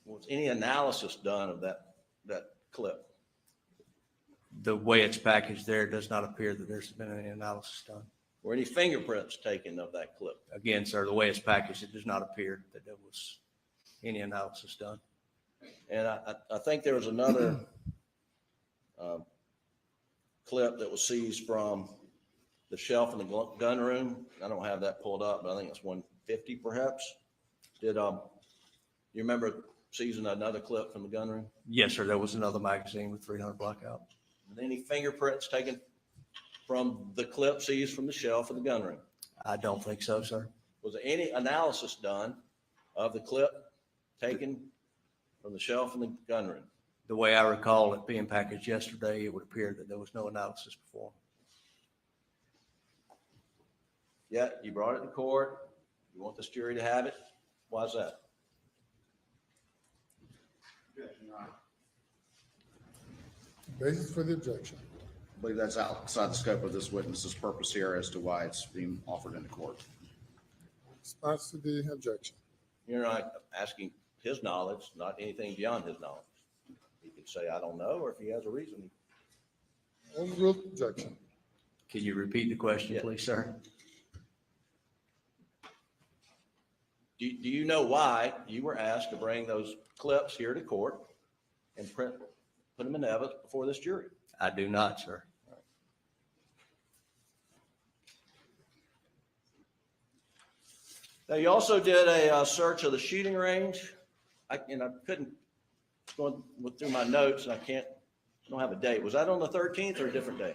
Speaker 5: Was any analysis done of that clip?
Speaker 6: The way it's packaged there, it does not appear that there's been any analysis done.
Speaker 5: Were any fingerprints taken of that clip?
Speaker 6: Again, sir, the way it's packaged, it does not appear that there was any analysis done.
Speaker 5: And I think there was another clip that was seized from the shelf in the gun room. I don't have that pulled up, but I think it's 150 perhaps. Did you remember seizing another clip from the gun room?
Speaker 6: Yes, sir, there was another magazine with 300 blackout.
Speaker 5: And any fingerprints taken from the clip seized from the shelf in the gun room?
Speaker 6: I don't think so, sir.
Speaker 5: Was there any analysis done of the clip taken from the shelf in the gun room?
Speaker 6: The way I recall it being packaged yesterday, it would appear that there was no analysis before.
Speaker 5: Yeah, you brought it to court. You want this jury to have it. Why is that?
Speaker 2: Basis for the objection.
Speaker 4: I believe that's outside the scope of this witness's purpose here as to why it's being offered into court.
Speaker 2: Response to the objection.
Speaker 5: You're not asking his knowledge, not anything beyond his knowledge. He could say, I don't know, or if he has a reason.
Speaker 2: Overruled objection.
Speaker 6: Can you repeat the question,
Speaker 5: Yeah.
Speaker 6: please, sir?
Speaker 5: do you know why you were asked to bring those clips here to court and put them in evidence before this jury?
Speaker 6: I do not, sir.
Speaker 5: Now, you also did a search of the shooting range. I couldn't go through my notes, and I don't have a date. Was that on the 13th or a different day?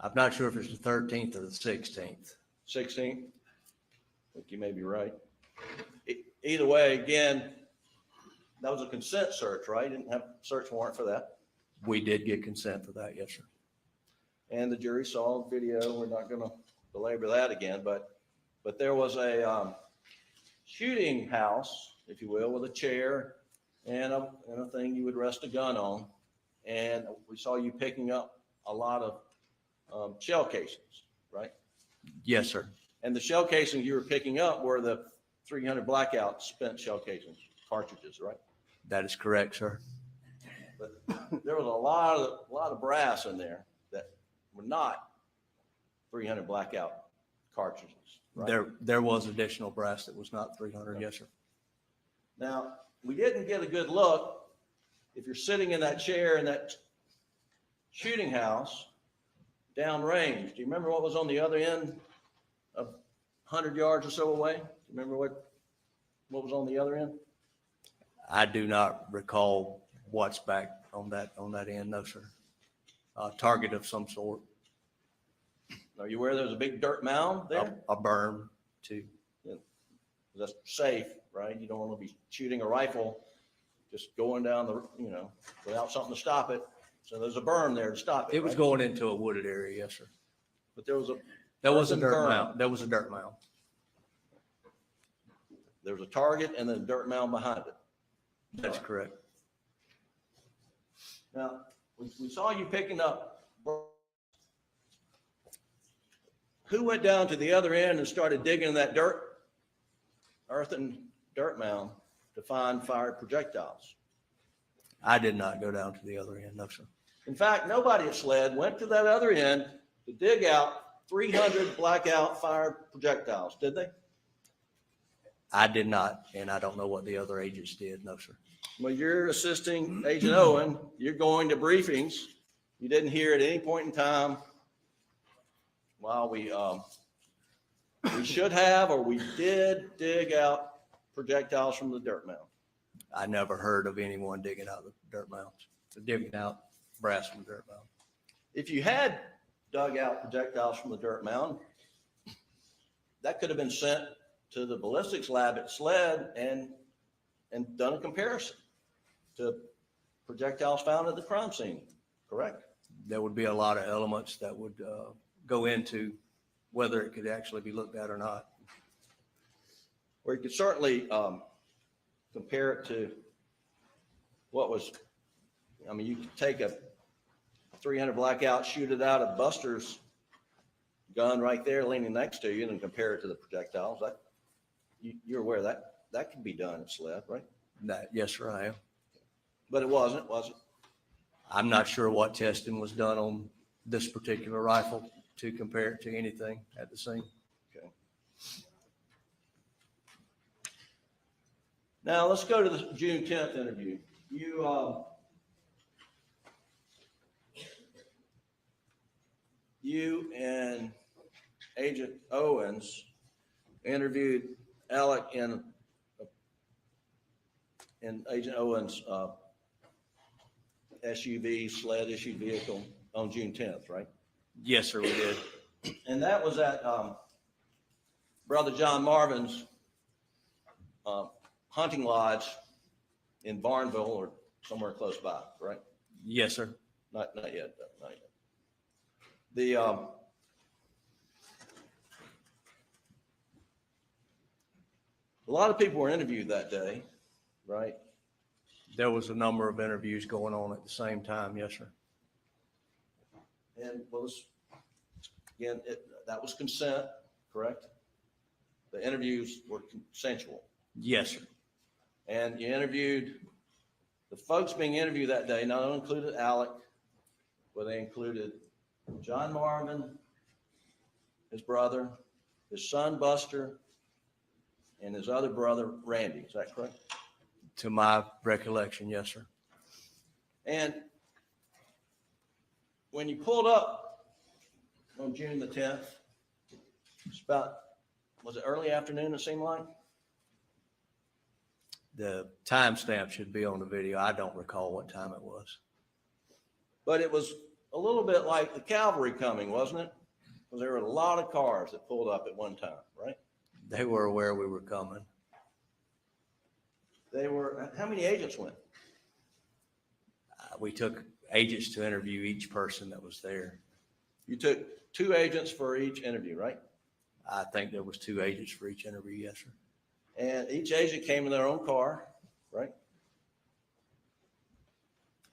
Speaker 6: I'm not sure if it's the 13th or the 16th.
Speaker 5: 16th? I think you may be right. Either way, again, that was a consent search, right? You didn't have a search warrant for that.
Speaker 6: We did get consent for that, yes, sir.
Speaker 5: And the jury saw the video. We're not going to belabor that again, but there was a shooting house, if you will, with a chair and a thing you would rest a gun on. And we saw you picking up a lot of shell casings, right?
Speaker 6: Yes, sir.
Speaker 5: And the shell casings you were picking up were the 300 blackout spent shell casings, cartridges, right?
Speaker 6: That is correct, sir.
Speaker 5: But there was a lot of brass in there that were not 300 blackout cartridges, right?
Speaker 6: There was additional brass that was not 300, yes, sir.
Speaker 5: Now, we didn't get a good look. If you're sitting in that chair in that shooting house downrange, do you remember what was on the other end of 100 yards or so away? Do you remember what was on the other end?
Speaker 6: I do not recall what's back on that end, no, sir. Target of some sort.
Speaker 5: Are you aware there's a big dirt mound there?
Speaker 6: A berm, too.
Speaker 5: That's safe, right? You don't want to be shooting a rifle just going down without something to stop it. So there's a berm there to stop it.
Speaker 6: It was
Speaker 5: right?
Speaker 6: going into a wooded area, yes, sir.
Speaker 5: But there was a
Speaker 6: Dirt
Speaker 5: berm.
Speaker 6: mound. There was a dirt mound.
Speaker 5: There was a target and then a dirt mound behind it.
Speaker 6: That's correct.
Speaker 5: Now, we saw you picking up. Who went down to the other end and started digging in that earthen dirt mound to find fired projectiles?
Speaker 6: I did not go down to the other end, no, sir.
Speaker 5: In fact, nobody at SLED went to that other end to dig out 300 blackout fired projectiles, did they?
Speaker 6: I did not, and I don't know what the other agents did, no, sir.
Speaker 5: Well, you're assisting Agent Owen. You're going to briefings. You didn't hear at any point in time while we should have, or we did dig out projectiles from the dirt mound.
Speaker 6: I never heard of anyone digging out the dirt mounds, digging out brass from the dirt mound.
Speaker 5: If you had dug out projectiles from the dirt mound, that could have been sent to the ballistics lab at SLED and done a comparison to projectiles found at the crime scene, correct?
Speaker 6: There would be a lot of elements that would go into whether it could actually be looked at or not.
Speaker 5: Or you could certainly compare it to what was, you could take a 300 blackout, shoot it out of Buster's gun right there leaning next to you and compare it to the projectiles. You're aware that can be done at SLED, right?
Speaker 6: Yes, sir, I am.
Speaker 5: But it wasn't, was it?
Speaker 6: I'm not sure what testing was done on this particular rifle to compare it to anything at the scene.
Speaker 5: Okay. Now let's go to the June 10th interview. You and Agent Owens interviewed Alec in Agent Owens' SUV, SLED issued vehicle on June 10th, right?
Speaker 6: Yes, sir, we did.
Speaker 5: And that was at Brother John Marvin's hunting lodge in Barnville or somewhere close by, right?
Speaker 6: Yes, sir.
Speaker 5: Not yet, though, not yet. A lot of people were interviewed that day, right?
Speaker 6: There was a number of interviews going on at the same time. Yes, sir.
Speaker 5: And again, that was consent, correct? The interviews were consensual.
Speaker 6: Yes, sir.
Speaker 5: And you interviewed, the folks being interviewed that day not only included Alec, but they included John Marvin, his brother, his son Buster, and his other brother Randy. Is that correct?
Speaker 6: To my recollection, yes, sir.
Speaker 5: And when you pulled up on June the 10th, it's about, was it early afternoon it seemed like?
Speaker 6: The timestamp should be on the video. I don't recall what time it was.
Speaker 5: But it was a little bit like the cavalry coming, wasn't it? Because there were a lot of cars that pulled up at one time, right?
Speaker 6: They were aware we were coming.
Speaker 5: They were, how many agents went?
Speaker 6: We took agents to interview each person that was there.
Speaker 5: You took 2 agents for each interview, right?
Speaker 6: I think there was 2 agents for each interview, yes, sir.
Speaker 5: And each agent came in their own car, right?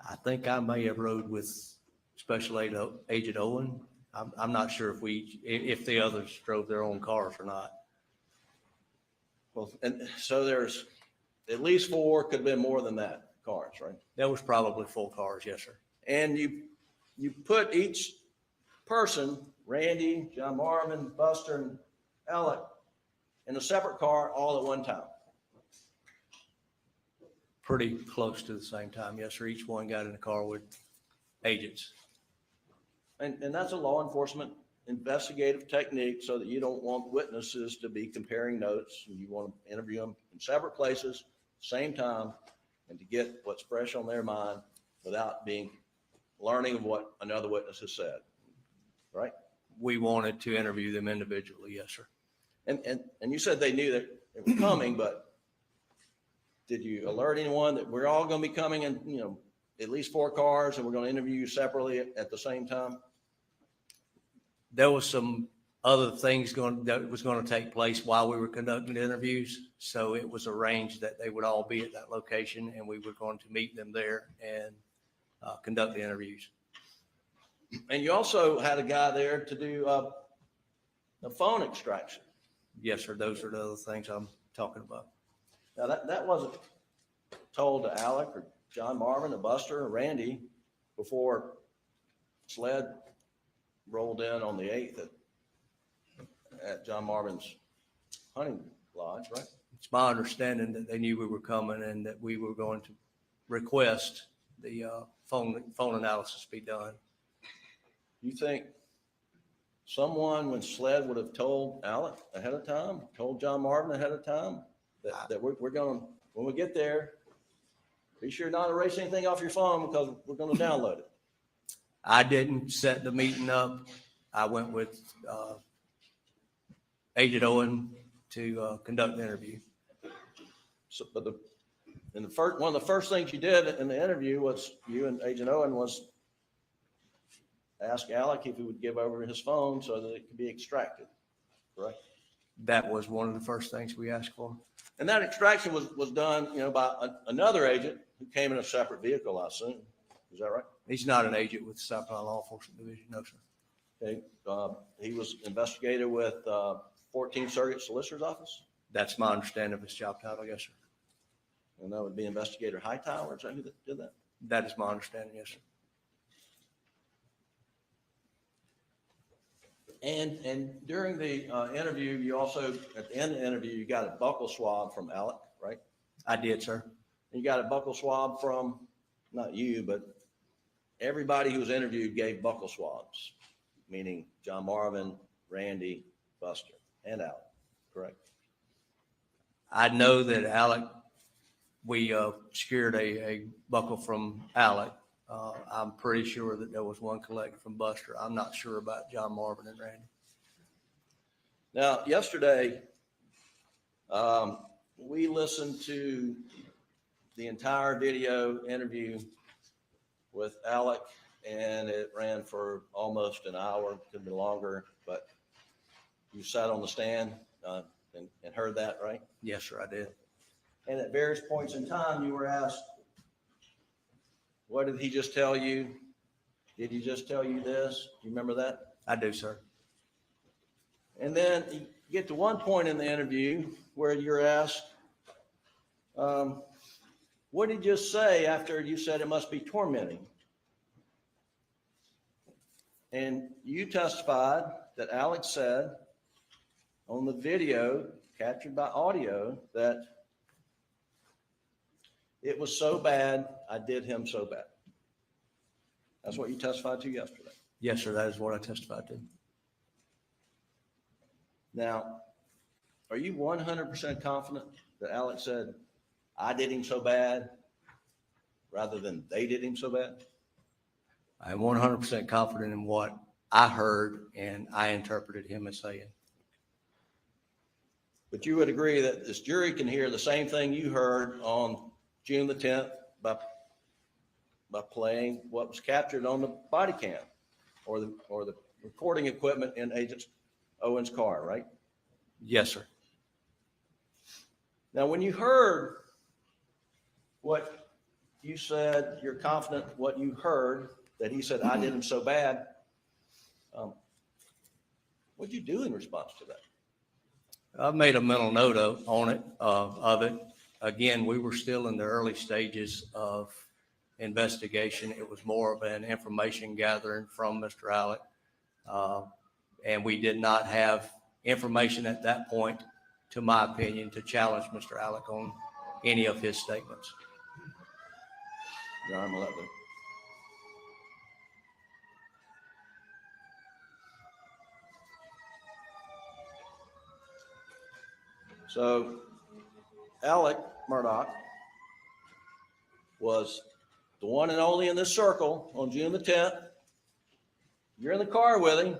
Speaker 6: I think I may have rode with Special Agent Owen. I'm not sure if the others drove their own cars or not.
Speaker 5: Well, and so there's at least 4, could have been more than that, cars, right?
Speaker 6: There was probably full cars, yes, sir.
Speaker 5: And you put each person, Randy, John Marvin, Buster, and Alec, in a separate car all at one time.
Speaker 6: Pretty close to the same time, yes, sir. Each one got in a car with agents.
Speaker 5: And that's a law enforcement investigative technique so that you don't want witnesses to be comparing notes. You want to interview them in separate places, same time, and to get what's fresh on their mind without learning of what another witness has said, right?
Speaker 6: We wanted to interview them individually, yes, sir.
Speaker 5: And you said they knew that they were coming, but did you alert anyone that we're all going to be coming in, at least 4 cars and we're going to interview you separately at the same time?
Speaker 6: There was some other things that was going to take place while we were conducting the interviews. So it was arranged that they would all be at that location and we were going to meet them there and conduct the interviews.
Speaker 5: And you also had a guy there to do a phone extraction.
Speaker 6: Yes, sir. Those are the other things I'm talking about.
Speaker 5: Now that wasn't told to Alec or John Marvin or Buster or Randy before SLED rolled in on the 8th at John Marvin's hunting lodge, right?
Speaker 6: It's my understanding that they knew we were coming and that we were going to request the phone analysis be done.
Speaker 5: You think someone when SLED would have told Alec ahead of time, told John Marvin ahead of time that we're going to, when we get there, be sure not to erase anything off your phone because we're going to download it.
Speaker 6: I didn't set the meeting up. I went with Agent Owen to conduct the interview.
Speaker 5: So, but one of the first things you did in the interview was you and Agent Owen was ask Alec if he would give over his phone so that it could be extracted, correct?
Speaker 6: That was one of the first things we asked for.
Speaker 5: And that extraction was done, by another agent who came in a separate vehicle, I assume. Is that right?
Speaker 6: He's not an agent with the South Carolina Law Enforcement Division, no, sir.
Speaker 5: Okay. He was investigator with 14th Circuit Solicitor's Office,
Speaker 6: That's my understanding of his job title, yes, sir.
Speaker 5: and that would be Investigator Hightower. Is that who did that?
Speaker 6: That is my understanding, yes, sir.
Speaker 5: And during the interview, you also, at the end of the interview, you got a buccal swab from Alec, right?
Speaker 6: I did, sir.
Speaker 5: And you got a buccal swab from, not you, but everybody who was interviewed gave buccal swabs, meaning John Marvin, Randy, Buster, and Alec, correct?
Speaker 6: I know that Alec, we secured a buckle from Alec. I'm pretty sure that there was one collected from Buster. I'm not sure about John Marvin and Randy.
Speaker 5: Now, yesterday, we listened to the entire video interview with Alec, and it ran for almost an hour, could be longer, but you sat on the stand and heard that, right?
Speaker 6: Yes, sir, I did.
Speaker 5: And at various points in time, you were asked, what did he just tell you? Did he just tell you this? Do you remember that?
Speaker 6: I do, sir.
Speaker 5: And then you get to one point in the interview where you're asked, what did you just say after you said it must be tormenting? And you testified that Alex said on the video captured by audio that it was so bad, I did him so bad. That's what you testified to yesterday.
Speaker 6: Yes, sir, that is what I testified to.
Speaker 5: Now, are you 100% confident that Alex said, I did him so bad, rather than they did him so bad?
Speaker 6: I'm 100% confident in what I heard and I interpreted him as saying.
Speaker 5: But you would agree that this jury can hear the same thing you heard on June the 10th by playing what was captured on the body cam or the recording equipment in Agent Owen's car, right?
Speaker 6: Yes, sir.
Speaker 5: Now, when you heard what you said, you're confident what you heard, that he said, I did him so bad. What'd you do in response to that?
Speaker 6: I made a mental note of it. Again, we were still in the early stages of investigation. It was more of an information gathering from Mr. Alec. And we did not have information at that point, to my opinion, to challenge Mr. Alec on any of his statements.
Speaker 5: John, will let me. So Alec Murdaugh was the one and only in this circle on June the 10th. You're in the car with him,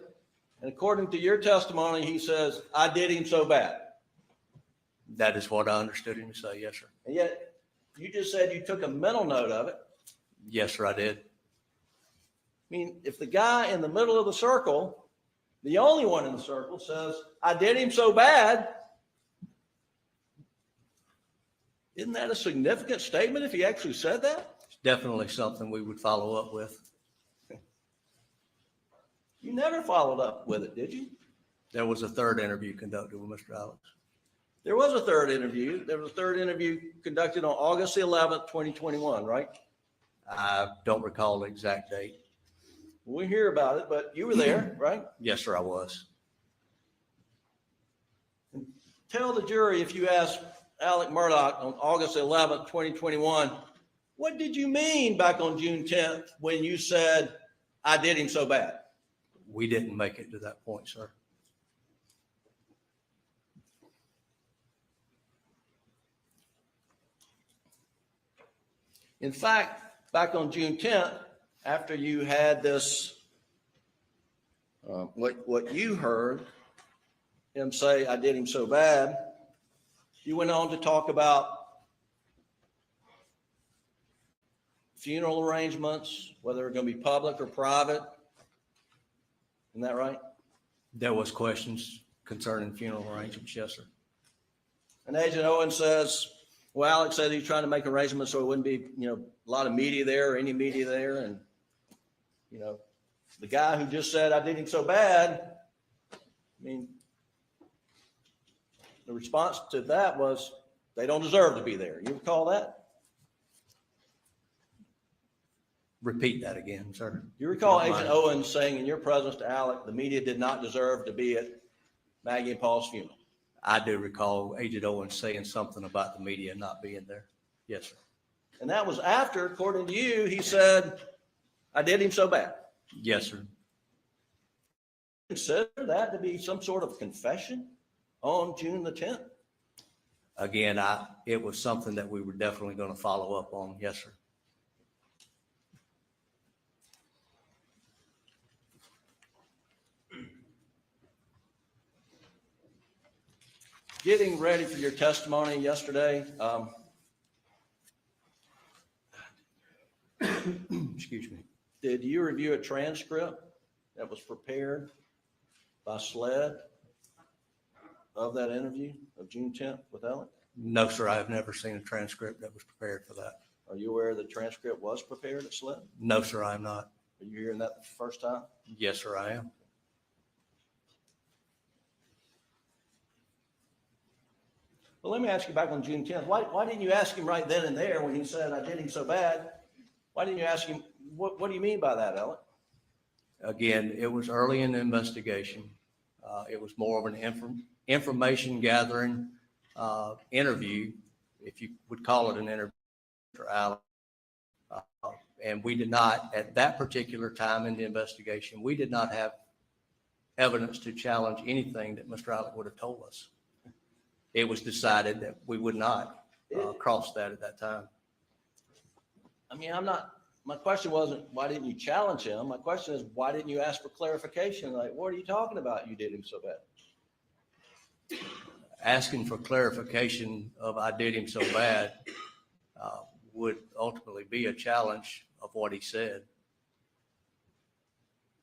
Speaker 5: and according to your testimony, he says, I did him so bad.
Speaker 6: That is what I understood him to say. Yes, sir.
Speaker 5: And yet you just said you took a mental note of it.
Speaker 6: Yes, sir, I did.
Speaker 5: I mean, if the guy in the middle of the circle, the only one in the circle, says, I did him so bad, isn't that a significant statement if he actually said that?
Speaker 6: It's definitely something we would follow up with.
Speaker 5: You never followed up with it, did you?
Speaker 6: There was a third interview conducted with Mr. Alex.
Speaker 5: There was a third interview. There was a third interview conducted on August the 11th, 2021, right?
Speaker 6: I don't recall the exact date.
Speaker 5: We hear about it, but you were there, right?
Speaker 6: Yes, sir, I was.
Speaker 5: Tell the jury, if you asked Alec Murdaugh on August 11th, 2021, what did you mean back on June 10th when you said, I did him so bad?
Speaker 6: We didn't make it to that point, sir.
Speaker 5: In fact, back on June 10th, after you had this, what you heard him say, I did him so bad, you went on to talk about funeral arrangements, whether they're going to be public or private. Isn't that right?
Speaker 6: There was questions concerning funeral arrangements, yes, sir.
Speaker 5: And Agent Owen says, well, Alex said he's trying to make arrangements so it wouldn't be, a lot of media there or any media there. And, the guy who just said, I did him so bad, the response to that was, they don't deserve to be there. You recall that?
Speaker 6: Repeat that again, sir.
Speaker 5: You recall
Speaker 6: Don't
Speaker 5: Agent
Speaker 6: mind.
Speaker 5: Owen saying in your presence to Alec, the media did not deserve to be at Maggie and Paul's funeral.
Speaker 6: I do recall Agent Owen saying something about the media not being there. Yes, sir.
Speaker 5: And that was after, according to you, he said, I did him so bad.
Speaker 6: Yes, sir.
Speaker 5: Consider that to be some sort of confession on June the 10th?
Speaker 6: Again, it was something that we were definitely going to follow up on. Yes, sir.
Speaker 5: Getting ready for your testimony yesterday,
Speaker 6: Excuse me.
Speaker 5: did you review a transcript that was prepared by SLED of that interview of June 10th with Ellen?
Speaker 6: No, sir. I have never seen a transcript that was prepared for that.
Speaker 5: Are you aware the transcript was prepared at SLED?
Speaker 6: No, sir, I am not.
Speaker 5: Are you hearing that the first time?
Speaker 6: Yes, sir, I am.
Speaker 5: Well, let me ask you back on June 10th. Why didn't you ask him right then and there when he said, I did him so bad? Why didn't you ask him, what do you mean by that, Ellen?
Speaker 6: Again, it was early in the investigation. It was more of an information gathering interview, if you would call it an interview, for Allen. And we did not, at that particular time in the investigation, we did not have evidence to challenge anything that Mr. Allen would have told us. It was decided that we would not cross that at that time.
Speaker 5: I mean, my question wasn't, why didn't you challenge him? My question is, why didn't you ask for clarification? Like, what are you talking about? You did him so bad.
Speaker 6: Asking for clarification of I did him so bad would ultimately be a challenge of what he said.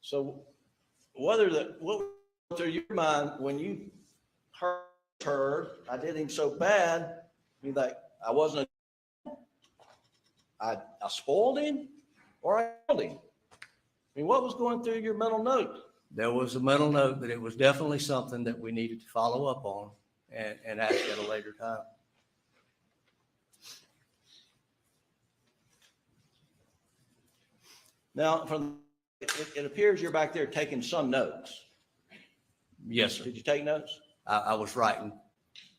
Speaker 5: So what went through your mind when you heard I did him so bad? You like, I spoiled him or I killed him? I mean, what was going through your mental note?
Speaker 6: There was a mental note that it was definitely something that we needed to follow up on and ask at a later time.
Speaker 5: Now, it appears you're back there taking some notes.
Speaker 6: Yes, sir.
Speaker 5: Did you take notes?
Speaker 6: I was writing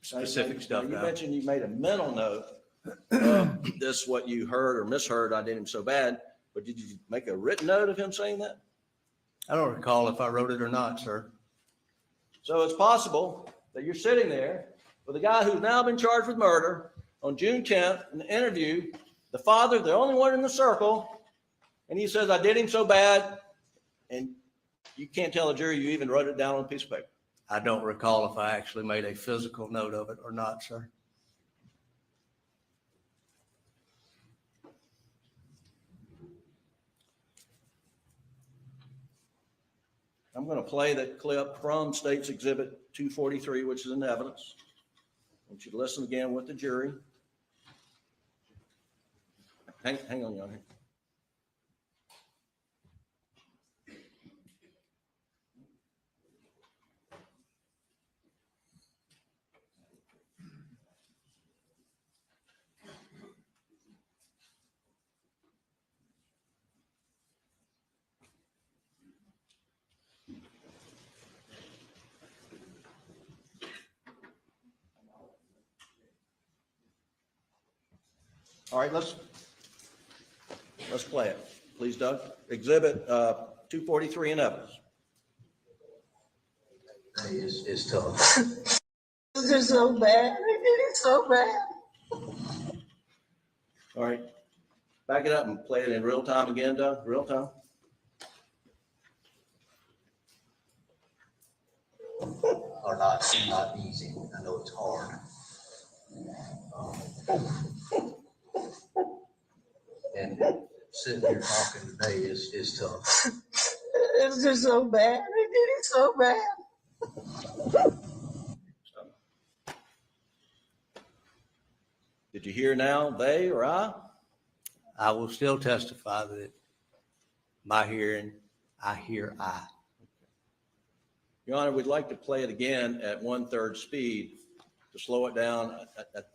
Speaker 6: specific stuff
Speaker 5: You
Speaker 6: down.
Speaker 5: mentioned you made a mental note. This what you heard or misheard, I did him so bad, but did you make a written note of him saying that?
Speaker 6: I don't recall if I wrote it or not, sir.
Speaker 5: So it's possible that you're sitting there with a guy who's now been charged with murder on June 10th in the interview, the father, the only one in the circle, and he says, I did him so bad, and you can't tell a jury you even wrote it down on a piece of paper.
Speaker 6: I don't recall if I actually made a physical note of it or not, sir.
Speaker 5: I'm going to play that clip from State's Exhibit 243, which is in evidence. I want you to listen again with the jury. Hang on, young. All right, let's play it. Please, Doug. Exhibit 243 in evidence.
Speaker 1: It's tough. They're so bad. It's so bad.
Speaker 5: All right. Back it up and play it in real time again, Doug. Real time.
Speaker 1: Are not easy. I know it's hard. And sitting here talking today is tough. It's just so bad. It's so bad.
Speaker 5: Did you hear now, they or I?
Speaker 6: I will still testify that my hearing, I hear I.
Speaker 5: Your Honor, we'd like to play it again at 1/3 speed to slow it down.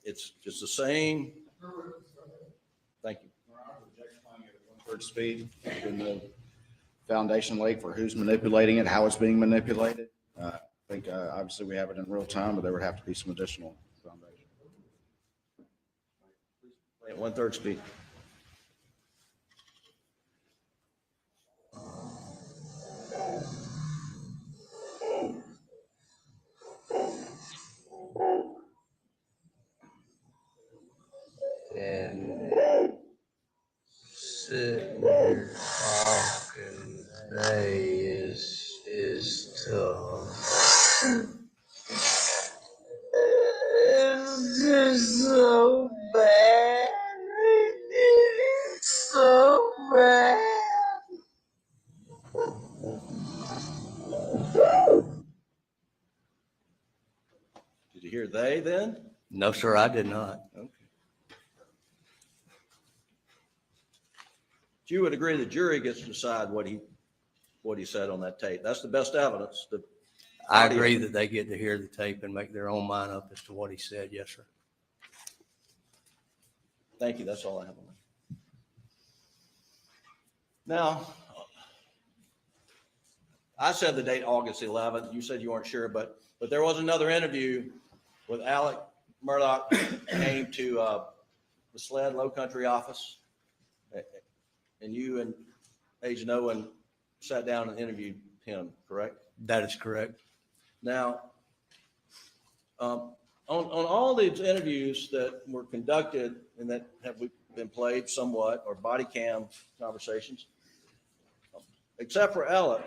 Speaker 5: It's just the same. Thank you.
Speaker 4: Third speed, in the foundation laid for who's manipulating it, how it's being manipulated. I think obviously we have it in real time, but there would have to be some additional foundation.
Speaker 5: Play at 1/3 speed.
Speaker 1: And sitting here talking today is tough. It's just so bad. It's so bad.
Speaker 5: Did you hear they then?
Speaker 6: No, sir, I did not.
Speaker 5: Okay. You would agree the jury gets to decide what he said on that tape. That's the best evidence.
Speaker 6: I agree that they get to hear the tape and make their own mind up as to what he said. Yes, sir.
Speaker 5: Thank you. That's all I have on that. Now, I said the date August 11th. You said you weren't sure, but there was another interview with Alec Murdaugh came to the SLED Low Country office, and you and Agent Owen sat down and interviewed him, correct?
Speaker 6: That is correct.
Speaker 5: Now, on all these interviews that were conducted and that have been played somewhat, or body cam conversations, except for Ella,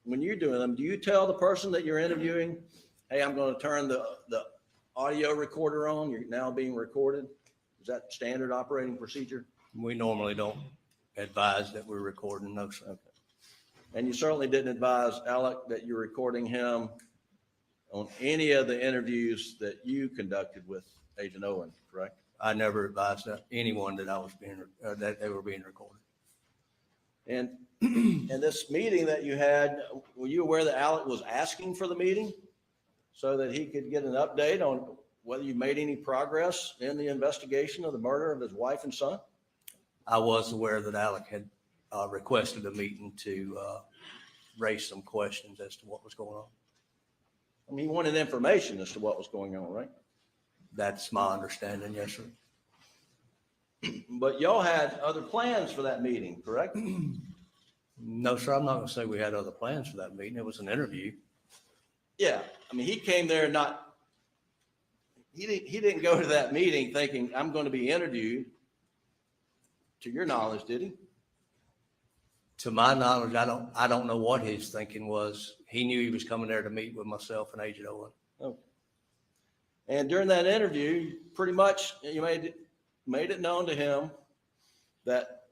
Speaker 5: when you're doing them, do you tell the person that you're interviewing, hey, I'm going to turn the audio recorder on, you're now being recorded? Is that standard operating procedure?
Speaker 6: We normally don't advise that we're recording, no, sir.
Speaker 5: Okay. And you certainly didn't advise Alec that you're recording him on any of the interviews that you conducted with Agent Owen, correct?
Speaker 6: I never advised anyone that I was that they were being recorded.
Speaker 5: And this meeting that you had, were you aware that Alec was asking for the meeting so that he could get an update on whether you made any progress in the investigation of the murder of his wife and son?
Speaker 6: I was aware that Alec had requested a meeting to raise some questions as to what was going on.
Speaker 5: I mean, he wanted information as to what was going on, right?
Speaker 6: That's my understanding, yes, sir.
Speaker 5: But y'all had other plans for that meeting, correct?
Speaker 6: No, sir, I'm not going to say we had other plans for that meeting. It was an interview.
Speaker 5: Yeah, I mean, he came there he didn't go to that meeting thinking, I'm going to be interviewed. To your knowledge, did he?
Speaker 6: To my knowledge, I don't know what his thinking was. He knew he was coming there to meet with myself and Agent Owen.
Speaker 5: Okay. And during that interview, pretty much you made it known to him that,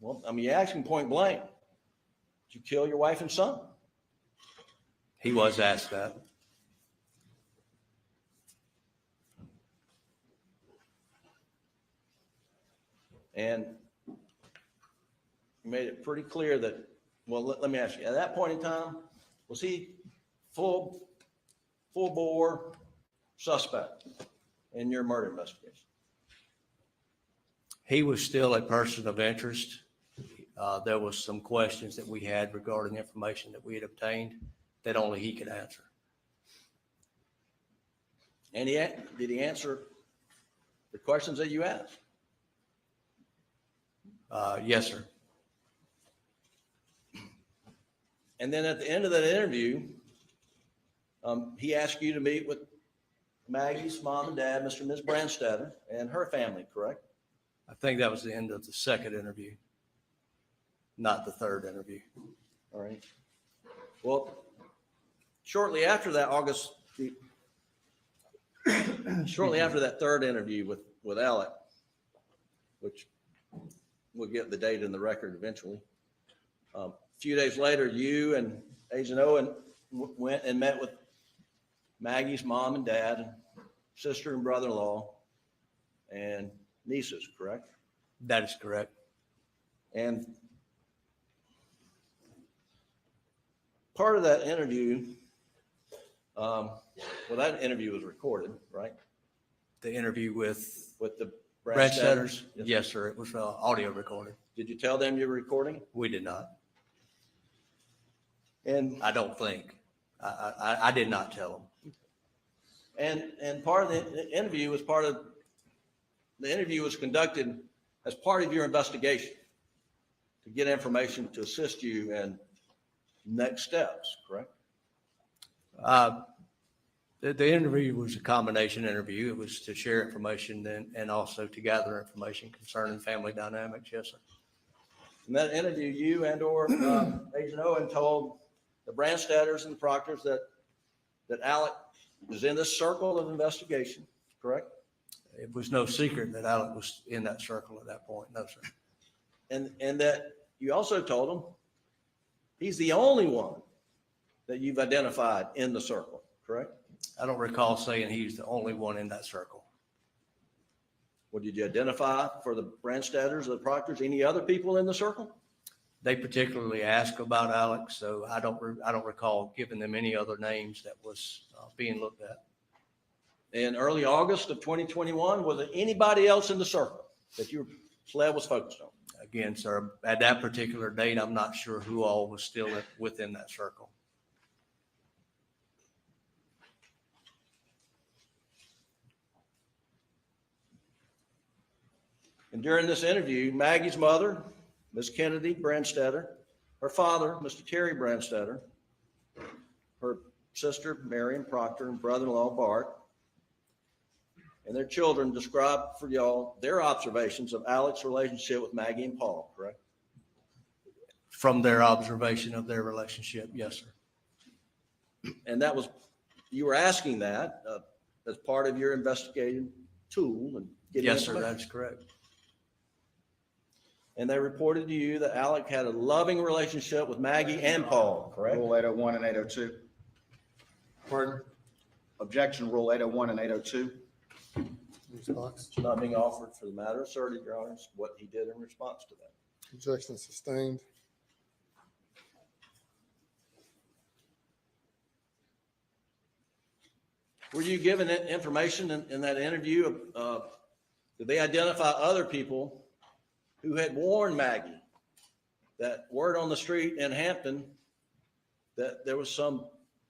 Speaker 5: well, I mean, you asked him point blank, did you kill your wife and son?
Speaker 6: He was asked that.
Speaker 5: And you made it pretty clear that, well, let me ask you, at that point in time, was he full bore suspect in your murder investigation?
Speaker 6: He was still a person of interest. There was some questions that we had regarding information that we had obtained that only he could answer.
Speaker 5: And did he answer the questions that you asked?
Speaker 6: Yes, sir.
Speaker 5: And then at the end of that interview, he asked you to meet with Maggie's mom and dad, Mr. and Ms. Brandstetter, and her family, correct?
Speaker 6: I think that was the end of the second interview, not the third interview.
Speaker 5: All right. Well, shortly after that, shortly after that third interview with Alec, which we'll get the date in the record eventually. A few days later, you and Agent Owen went and met with Maggie's mom and dad, and sister and brother-in-law, and nieces, correct?
Speaker 6: That is correct.
Speaker 5: And part of that interview, well, that interview was recorded, right?
Speaker 6: The interview with
Speaker 5: the
Speaker 6: Brandstetters? Yes, sir. It was audio recorded.
Speaker 5: Did you tell them you were recording?
Speaker 6: We did not.
Speaker 5: And
Speaker 6: I don't think. I did not tell them.
Speaker 5: And part of the interview was conducted as part of your investigation to get information to assist you in next steps, correct?
Speaker 6: The interview was a combination interview. It was to share information and also to gather information concerning family dynamics. Yes, sir.
Speaker 5: In that interview, you and/or Agent Owen told the Brandstetters and the Proctors that Alec was in this circle of investigation, correct?
Speaker 6: It was no secret that Alec was in that circle at that point. No, sir.
Speaker 5: And that you also told them he's the only one that you've identified in the circle, correct?
Speaker 6: I don't recall saying he's the only one in that circle.
Speaker 5: Well, did you identify for the Brandstetters or the Proctors any other people in the circle?
Speaker 6: They particularly asked about Alex, so I don't recall giving them any other names that was being looked at.
Speaker 5: In early August of 2021, was there anybody else in the circle that you're SLED was focused on.
Speaker 6: Again, sir, at that particular date, I'm not sure who all was still within that circle.
Speaker 5: And during this interview, Maggie's mother, Ms. Kennedy Brandstetter, her father, Mr. Terry Brandstetter, her sister, Marion Proctor, and brother-in-law, Bart, and their children described for y'all their observations of Alex's relationship with Maggie and Paul, correct?
Speaker 6: From their observation of their relationship, yes, sir.
Speaker 5: And that was, you were asking that as part of your investigative tool and getting
Speaker 6: Yes, sir,
Speaker 5: information.
Speaker 6: that's correct.
Speaker 5: And they reported to you that Alec had a loving relationship with Maggie and Paul, correct?
Speaker 4: Rule 801 and 802.
Speaker 2: Pardon?
Speaker 4: Objection, Rule 801 and 802.
Speaker 2: Response?
Speaker 5: It's not being offered for the matter asserted, Your Honor, what he did in response to that.
Speaker 2: Objection sustained.
Speaker 5: Were you given that information in that interview? Did they identify other people who had warned Maggie that word on the street in Hampton that there was some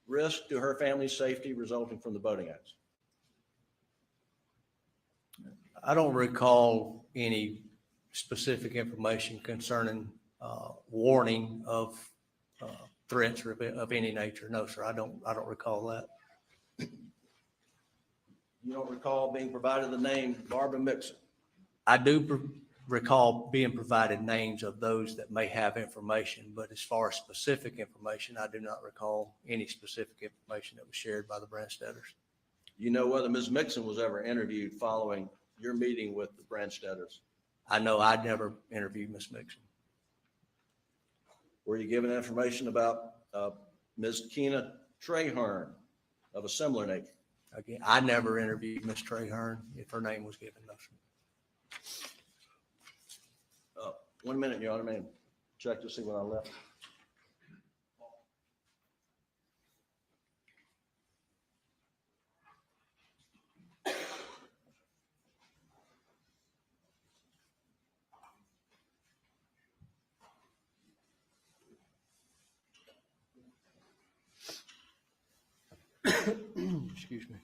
Speaker 5: risk to her family's safety resulting from the boating accident?
Speaker 6: I don't recall any specific information concerning warning of threats of any nature. No, sir, I don't recall that.
Speaker 5: You don't recall being provided the name Barbara Mixon?
Speaker 6: I do recall being provided names of those that may have information, but as far as specific information, I do not recall any specific information that was shared by the Brandstetters.
Speaker 5: You know whether Ms. Mixon was ever interviewed following your meeting with the Brandstetters?
Speaker 6: I know I never interviewed Ms. Mixon.
Speaker 5: Were you given information about Ms. Keena Traherne of a similar nature?
Speaker 6: Again, I never interviewed Ms. Traherne, if her name was given, no, sir.
Speaker 5: 1 minute, Your Honor, man. Check to see when I left.
Speaker 6: Excuse me.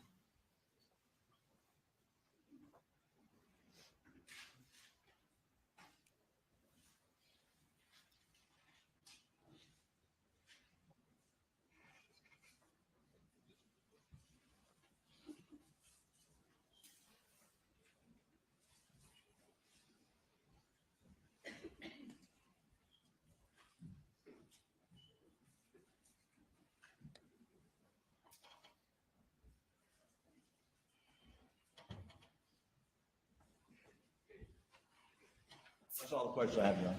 Speaker 5: That's all the questions I have, Your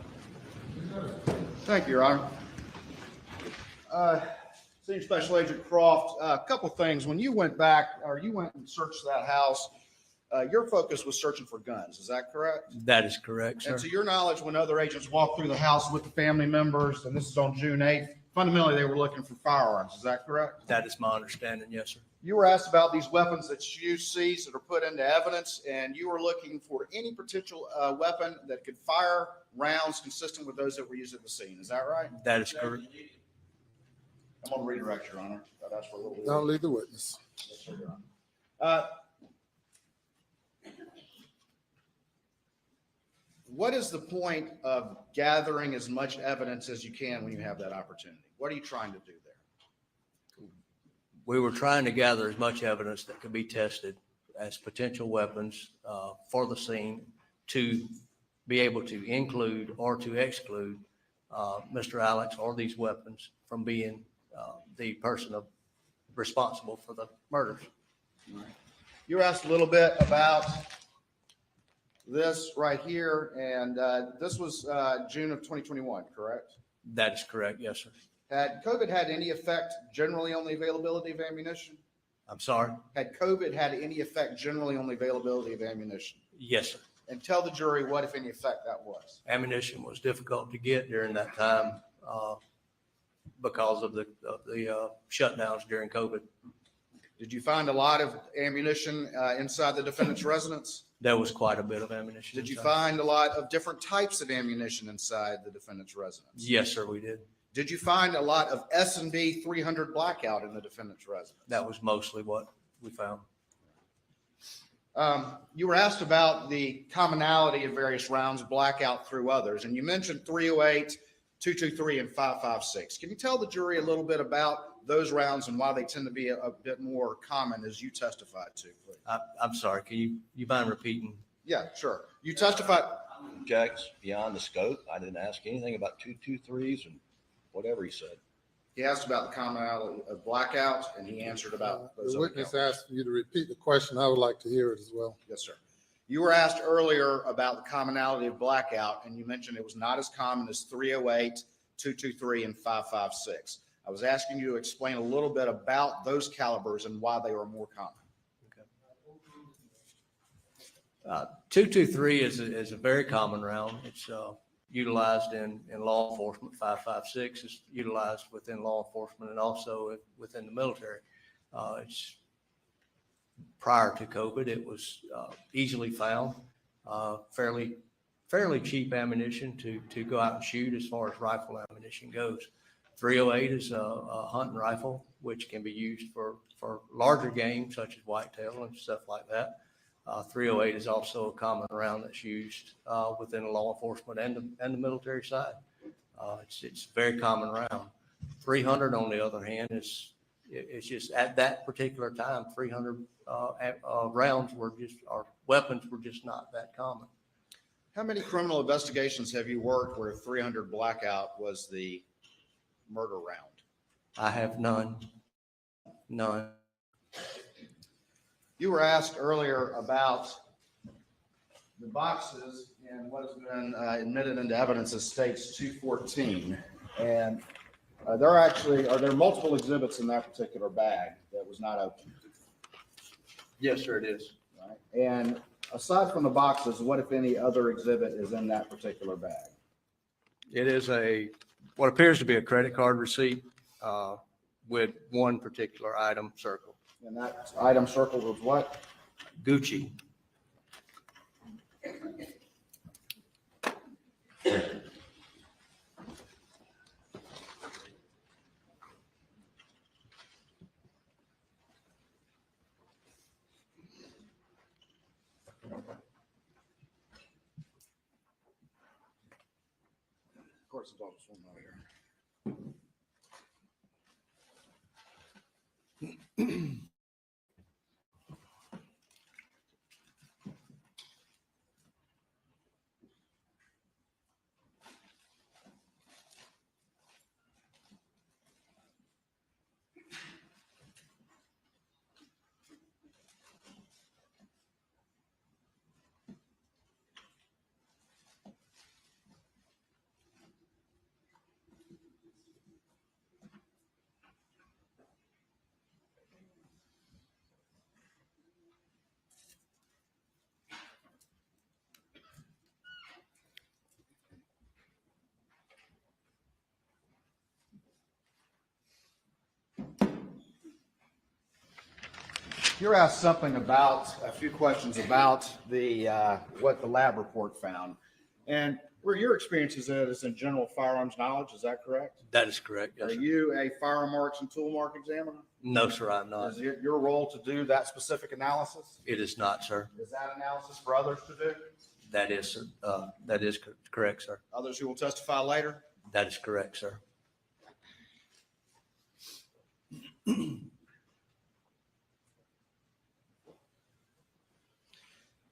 Speaker 5: Honor.
Speaker 4: Thank you, Your Honor. Senior Special Agent Croft, a couple things. When you went back, or you went and searched that house, your focus was searching for guns. Is that correct?
Speaker 6: That is correct, sir.
Speaker 4: And to your knowledge, when other agents walked through the house with the family members, and this is on June 8th, fundamentally, they were looking for firearms. Is that correct?
Speaker 6: That is my understanding, yes, sir.
Speaker 4: You were asked about these weapons that you seized that are put into evidence, and you were looking for any potential weapon that could fire rounds consistent with those that were used at the scene. Is that right?
Speaker 6: That is correct.
Speaker 4: I'm going to redirect, Your Honor. That's for a little bit.
Speaker 2: Don't leave the witness.
Speaker 4: Yes, sir, Your Honor. What is the point of gathering as much evidence as you can when you have that opportunity? What are you trying to do there?
Speaker 6: We were trying to gather as much evidence that could be tested as potential weapons for the scene to be able to include or to exclude Mr. Alex or these weapons from being the person responsible for the murders.
Speaker 4: You were asked a little bit about this right here, and this was June of 2021, correct?
Speaker 6: That is correct, yes, sir.
Speaker 4: Had COVID had any effect generally on the availability of ammunition?
Speaker 6: I'm sorry?
Speaker 4: Had COVID had any effect generally on the availability of ammunition?
Speaker 6: Yes, sir.
Speaker 4: And tell the jury what, if any, effect that was.
Speaker 6: Ammunition was difficult to get during that time because of the shutdowns during COVID.
Speaker 4: Did you find a lot of ammunition inside the defendant's residence?
Speaker 6: There was quite a bit of ammunition.
Speaker 4: Did you
Speaker 6: inside.
Speaker 4: find a lot of different types of ammunition inside the defendant's residence?
Speaker 6: Yes, sir, we did.
Speaker 4: Did you find a lot of S&B 300 blackout in the defendant's residence?
Speaker 6: That was mostly what we found.
Speaker 4: You were asked about the commonality of various rounds blackout through others, and you mentioned 308, 223, and 556. Can you tell the jury a little bit about those rounds and why they tend to be a bit more common as you testified to, please?
Speaker 6: I'm sorry, can you mind repeating?
Speaker 4: Yeah, sure. You testified.
Speaker 1: Objects beyond the scope. I didn't ask anything about 223s and whatever he said.
Speaker 4: He asked about the commonality of blackout, and he answered about those
Speaker 2: The
Speaker 4: other
Speaker 2: witness
Speaker 4: calibers.
Speaker 2: asked you to repeat the question. I would like to hear it as well.
Speaker 4: Yes, sir. You were asked earlier about the commonality of blackout, and you mentioned it was not as common as 308, 223, and 556. I was asking you to explain a little bit about those calibers and why they were more common.
Speaker 6: 223 is a very common round. It's utilized in law enforcement. 556 is utilized within law enforcement and also within the military. It's prior to COVID, it was easily found, fairly cheap ammunition to go out and shoot as far as rifle ammunition goes. 308 is a hunting rifle, which can be used for larger game such as whitetail and stuff like that. 308 is also a common round that's used within the law enforcement and the military side. It's a very common round. 300, on the other hand, it's just at that particular time, 300 rounds or weapons were just not that common.
Speaker 4: How many criminal investigations have you worked where 300 blackout was the murder round?
Speaker 6: I have none.
Speaker 4: You were asked earlier about the boxes and what has been admitted into evidence as states 214. And are there multiple exhibits in that particular bag that was not opened?
Speaker 6: Yes, sir, it is.
Speaker 4: Right? And aside from the boxes, what, if any, other exhibit is in that particular bag?
Speaker 6: It is what appears to be a credit card receipt with one particular item circled.
Speaker 4: And that item circled was what?
Speaker 6: Gucci.
Speaker 4: Of course, the dog was swimming over here. You're asked a few questions about what the lab report found. And where your experience is at is in general firearms knowledge, is that correct?
Speaker 6: That is correct. Yes,
Speaker 4: Are
Speaker 6: sir.
Speaker 4: you a firearm marks and tool mark examiner?
Speaker 6: No, sir, I'm not.
Speaker 4: Is it your role to do that specific analysis?
Speaker 6: It is not, sir.
Speaker 4: Is that analysis for others to do?
Speaker 6: That is correct, sir.
Speaker 4: Others who will testify later?
Speaker 6: That is correct, sir.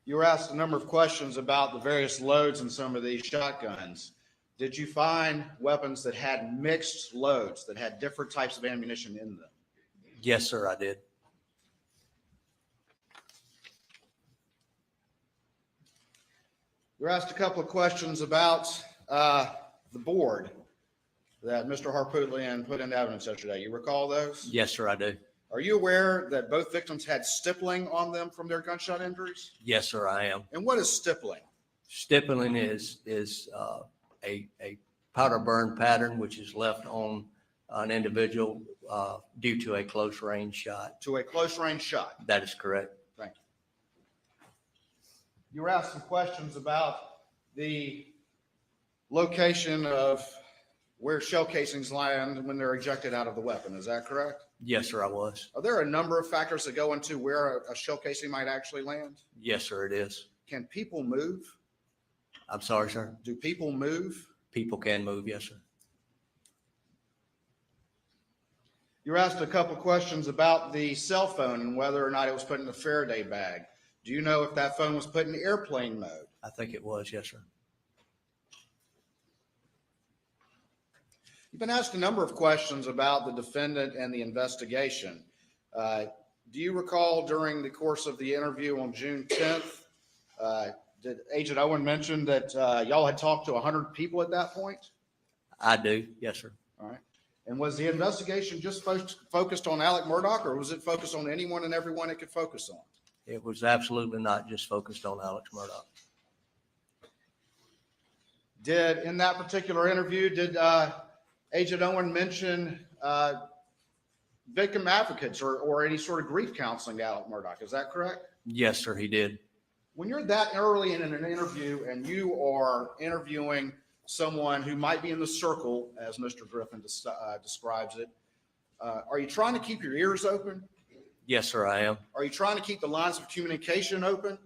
Speaker 4: You were asked a number of questions about the various loads in some of these shotguns. Did you find weapons that had mixed loads, that had different types of ammunition in them?
Speaker 6: Yes, sir, I did.
Speaker 4: You were asked a couple of questions about the board that Mr. Harpootlian put into evidence yesterday. You recall those?
Speaker 6: Yes, sir, I do.
Speaker 4: Are you aware that both victims had stippling on them from their gunshot injuries?
Speaker 6: Yes, sir, I am.
Speaker 4: And what is stippling?
Speaker 6: Stippling is a powder burn pattern which is left on an individual due to a close range shot.
Speaker 4: To a close range shot.
Speaker 6: That is correct.
Speaker 4: Thank You were asked some questions about the location of where shell casings land when they're ejected out of the weapon. Is that correct?
Speaker 6: Yes, sir, I was.
Speaker 4: Are there a number of factors that go into where a shell casing might actually land?
Speaker 6: Yes, sir, it is.
Speaker 4: Can people move?
Speaker 6: I'm sorry, sir.
Speaker 4: Do people move?
Speaker 6: People can move, yes, sir.
Speaker 4: You were asked a couple questions about the cell phone and whether or not it was put in the Faraday bag. Do you know if that phone was put in airplane mode?
Speaker 6: I think it was, yes, sir.
Speaker 4: You've been asked a number of questions about the defendant and the investigation. Do you recall during the course of the interview on June 10th, did Agent Owen mention that y'all had talked to 100 people at that point?
Speaker 6: I do, yes, sir.
Speaker 4: All right. And was the investigation just focused on Alec Murdaugh, or was it focused on anyone and everyone it could focus on?
Speaker 6: It was absolutely not just focused on Alex Murdaugh.
Speaker 4: In that particular interview, did Agent Owen mention victim advocates or any sort of grief counseling to Alec Murdaugh? Is that correct?
Speaker 6: Yes, sir, he did.
Speaker 4: When you're that early in an interview and you are interviewing someone who might be in the circle, as Mr. Griffin describes it, are you trying to keep your ears open?
Speaker 6: Yes, sir, I am.
Speaker 4: Are you trying to keep the lines of communication open?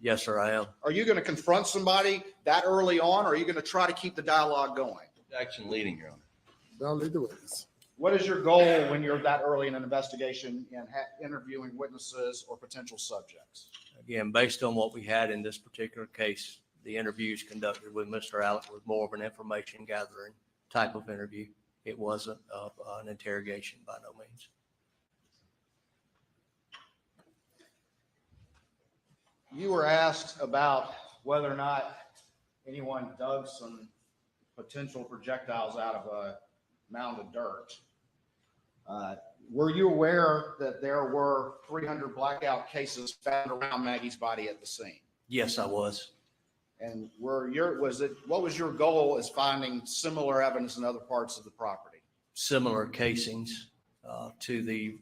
Speaker 6: Yes, sir, I am.
Speaker 4: Are you going to confront somebody that early on, or are you going to try to keep the dialogue going?
Speaker 5: Action leading, Your Honor.
Speaker 2: Don't lead the witness.
Speaker 4: What is your goal when you're that early in an investigation and interviewing witnesses or potential subjects?
Speaker 6: Again, based on what we had in this particular case, the interviews conducted with Mr. Alec was more of an information gathering type of interview. It wasn't an interrogation by no means.
Speaker 4: You were asked about whether or not anyone dug some potential projectiles out of a mound of dirt. Were you aware that there were 300 blackout cases found around Maggie's body at the scene?
Speaker 6: Yes, I was.
Speaker 4: And what was your goal as finding similar evidence in other parts of the property?
Speaker 6: Similar casings to the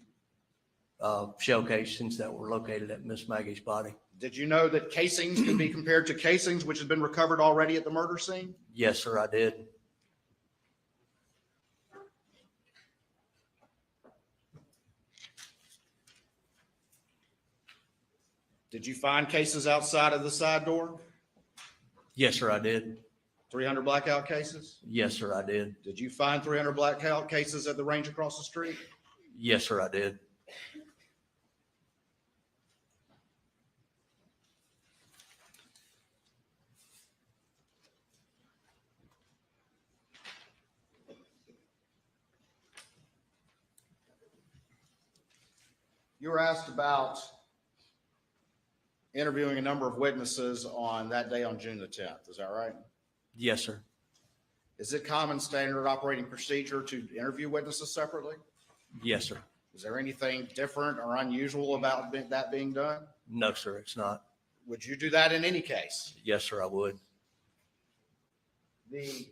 Speaker 6: shell casings that were located at Miss Maggie's body.
Speaker 4: Did you know that casings could be compared to casings which had been recovered already at the murder scene?
Speaker 6: Yes, sir, I did.
Speaker 4: Did you find cases outside of the side door?
Speaker 6: Yes, sir, I did.
Speaker 4: 300 blackout cases?
Speaker 6: Yes, sir, I did.
Speaker 4: Did you find 300 blackout cases at the range across the street?
Speaker 6: Yes, sir, I did.
Speaker 4: You were asked about interviewing a number of witnesses on that day on June the 10th. Is that right?
Speaker 6: Yes, sir.
Speaker 4: Is it common standard operating procedure to interview witnesses separately?
Speaker 6: Yes, sir.
Speaker 4: Is there anything different or unusual about that being done?
Speaker 6: No, sir, it's not.
Speaker 4: Would you do that in any case?
Speaker 6: Yes, sir, I would.
Speaker 4: The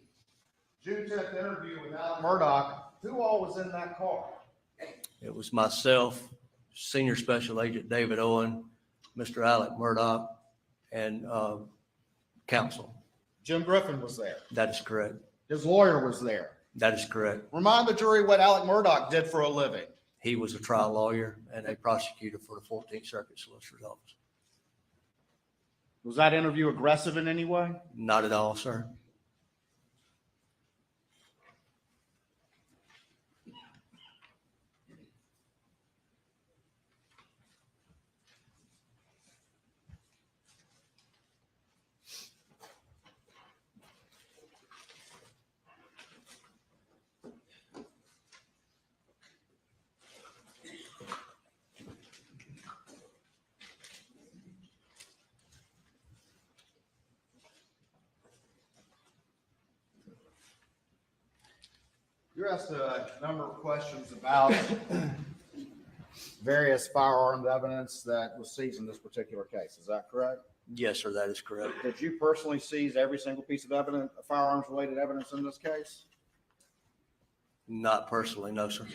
Speaker 4: June 10th interview with Alec Murdaugh, who all was in that car?
Speaker 6: It was myself, Senior Special Agent David Owen, Mr. Alec Murdaugh, and counsel.
Speaker 4: Jim Griffin was there.
Speaker 6: That is correct.
Speaker 4: His lawyer was there.
Speaker 6: That is correct.
Speaker 4: Remind the jury what Alec Murdaugh did for a living.
Speaker 6: He was a trial lawyer and a prosecutor for the 14th Circuit Solicitor's Office.
Speaker 4: Was that interview aggressive in any way?
Speaker 6: Not at all, sir.
Speaker 4: You're asked a number of questions about various firearms evidence that was seized in this particular case. Is that correct?
Speaker 6: Yes, sir, that is correct.
Speaker 4: Did you personally seize every single piece of evidence, firearms-related evidence in this case?
Speaker 6: Not personally, no, sir.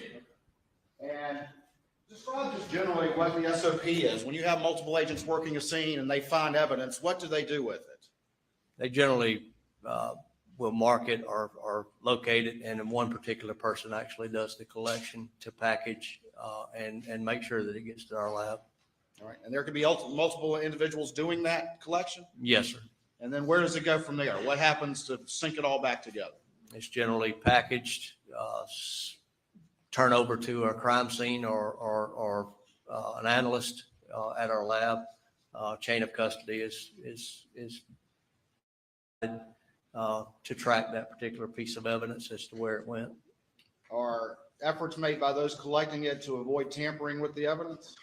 Speaker 4: And describe to generally what the SOP is? When you have multiple agents working a scene and they find evidence, what do they do with it?
Speaker 6: They generally will mark it or locate it, and then one particular person actually does the collection to package and make sure that it gets to our lab.
Speaker 4: All right, and there could be multiple individuals doing that collection?
Speaker 6: Yes, sir.
Speaker 4: And then where does it go from there? What happens to sync it all back together?
Speaker 6: It's generally packaged, turn over to a crime scene or an analyst at our lab. Chain of custody is to track that particular piece of evidence as to where it went.
Speaker 4: Are efforts made by those collecting it to avoid tampering with the evidence?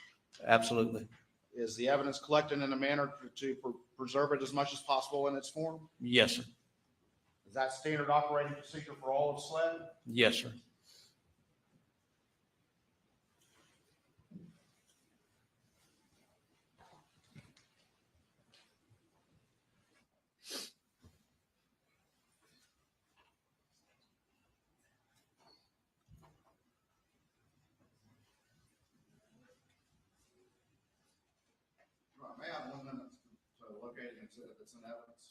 Speaker 6: Absolutely.
Speaker 4: Is the evidence collected in a manner to preserve it as much as possible in its form?
Speaker 6: Yes, sir.
Speaker 4: Is that standard operating procedure for all of SLED?
Speaker 6: Yes, sir.
Speaker 4: May I have 1 minute to locate an exhibit that's in evidence?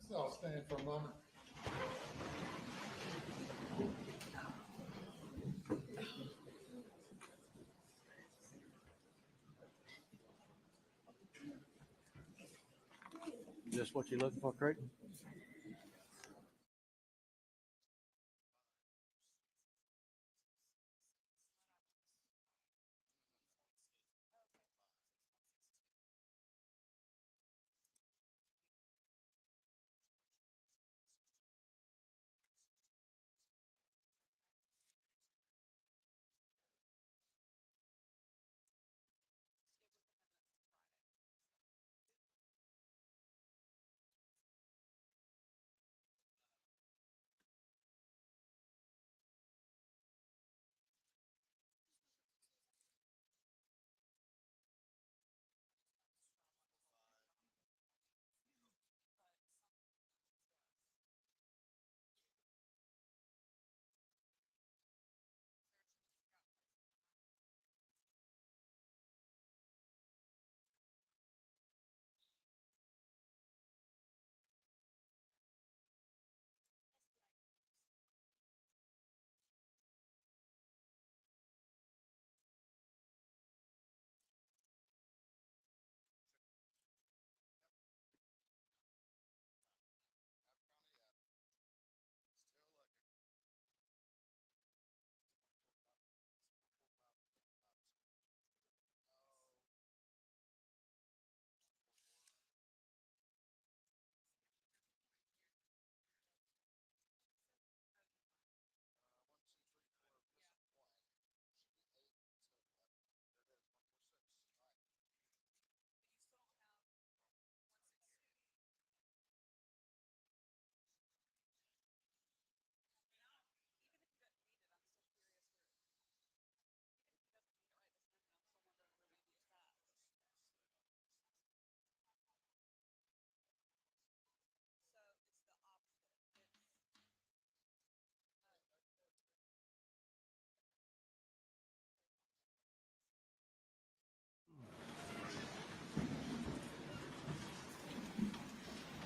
Speaker 2: So I'll stand for a moment.
Speaker 6: Is this what you're looking for, Craig?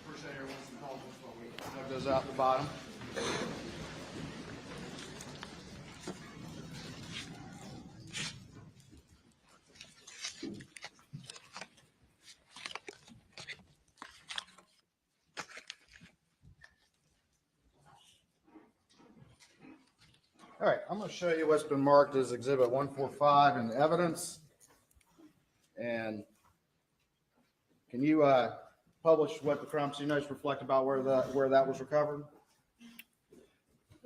Speaker 4: Appreciate everyone's indulgence while we have those out the bottom. All right, I'm going to show you what's been marked as Exhibit 145 in evidence. And can you publish what the crime scene notes reflect about where that was recovered?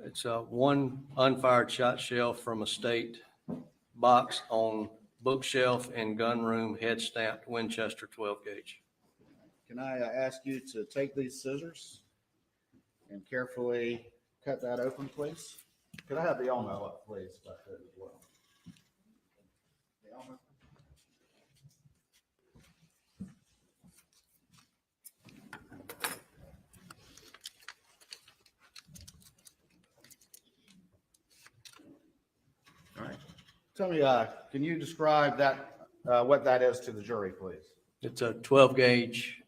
Speaker 6: It's one unfired shot shell from a state box on bookshelf and gun room, head stamped Winchester 12 gauge.
Speaker 4: Can I ask you to take these scissors and carefully cut that open, please? Could I have the Elmo up, please, back there as well? The Elmo. All right. Tell me, can you describe that, what that is to the jury, please?
Speaker 6: It's a 12 gauge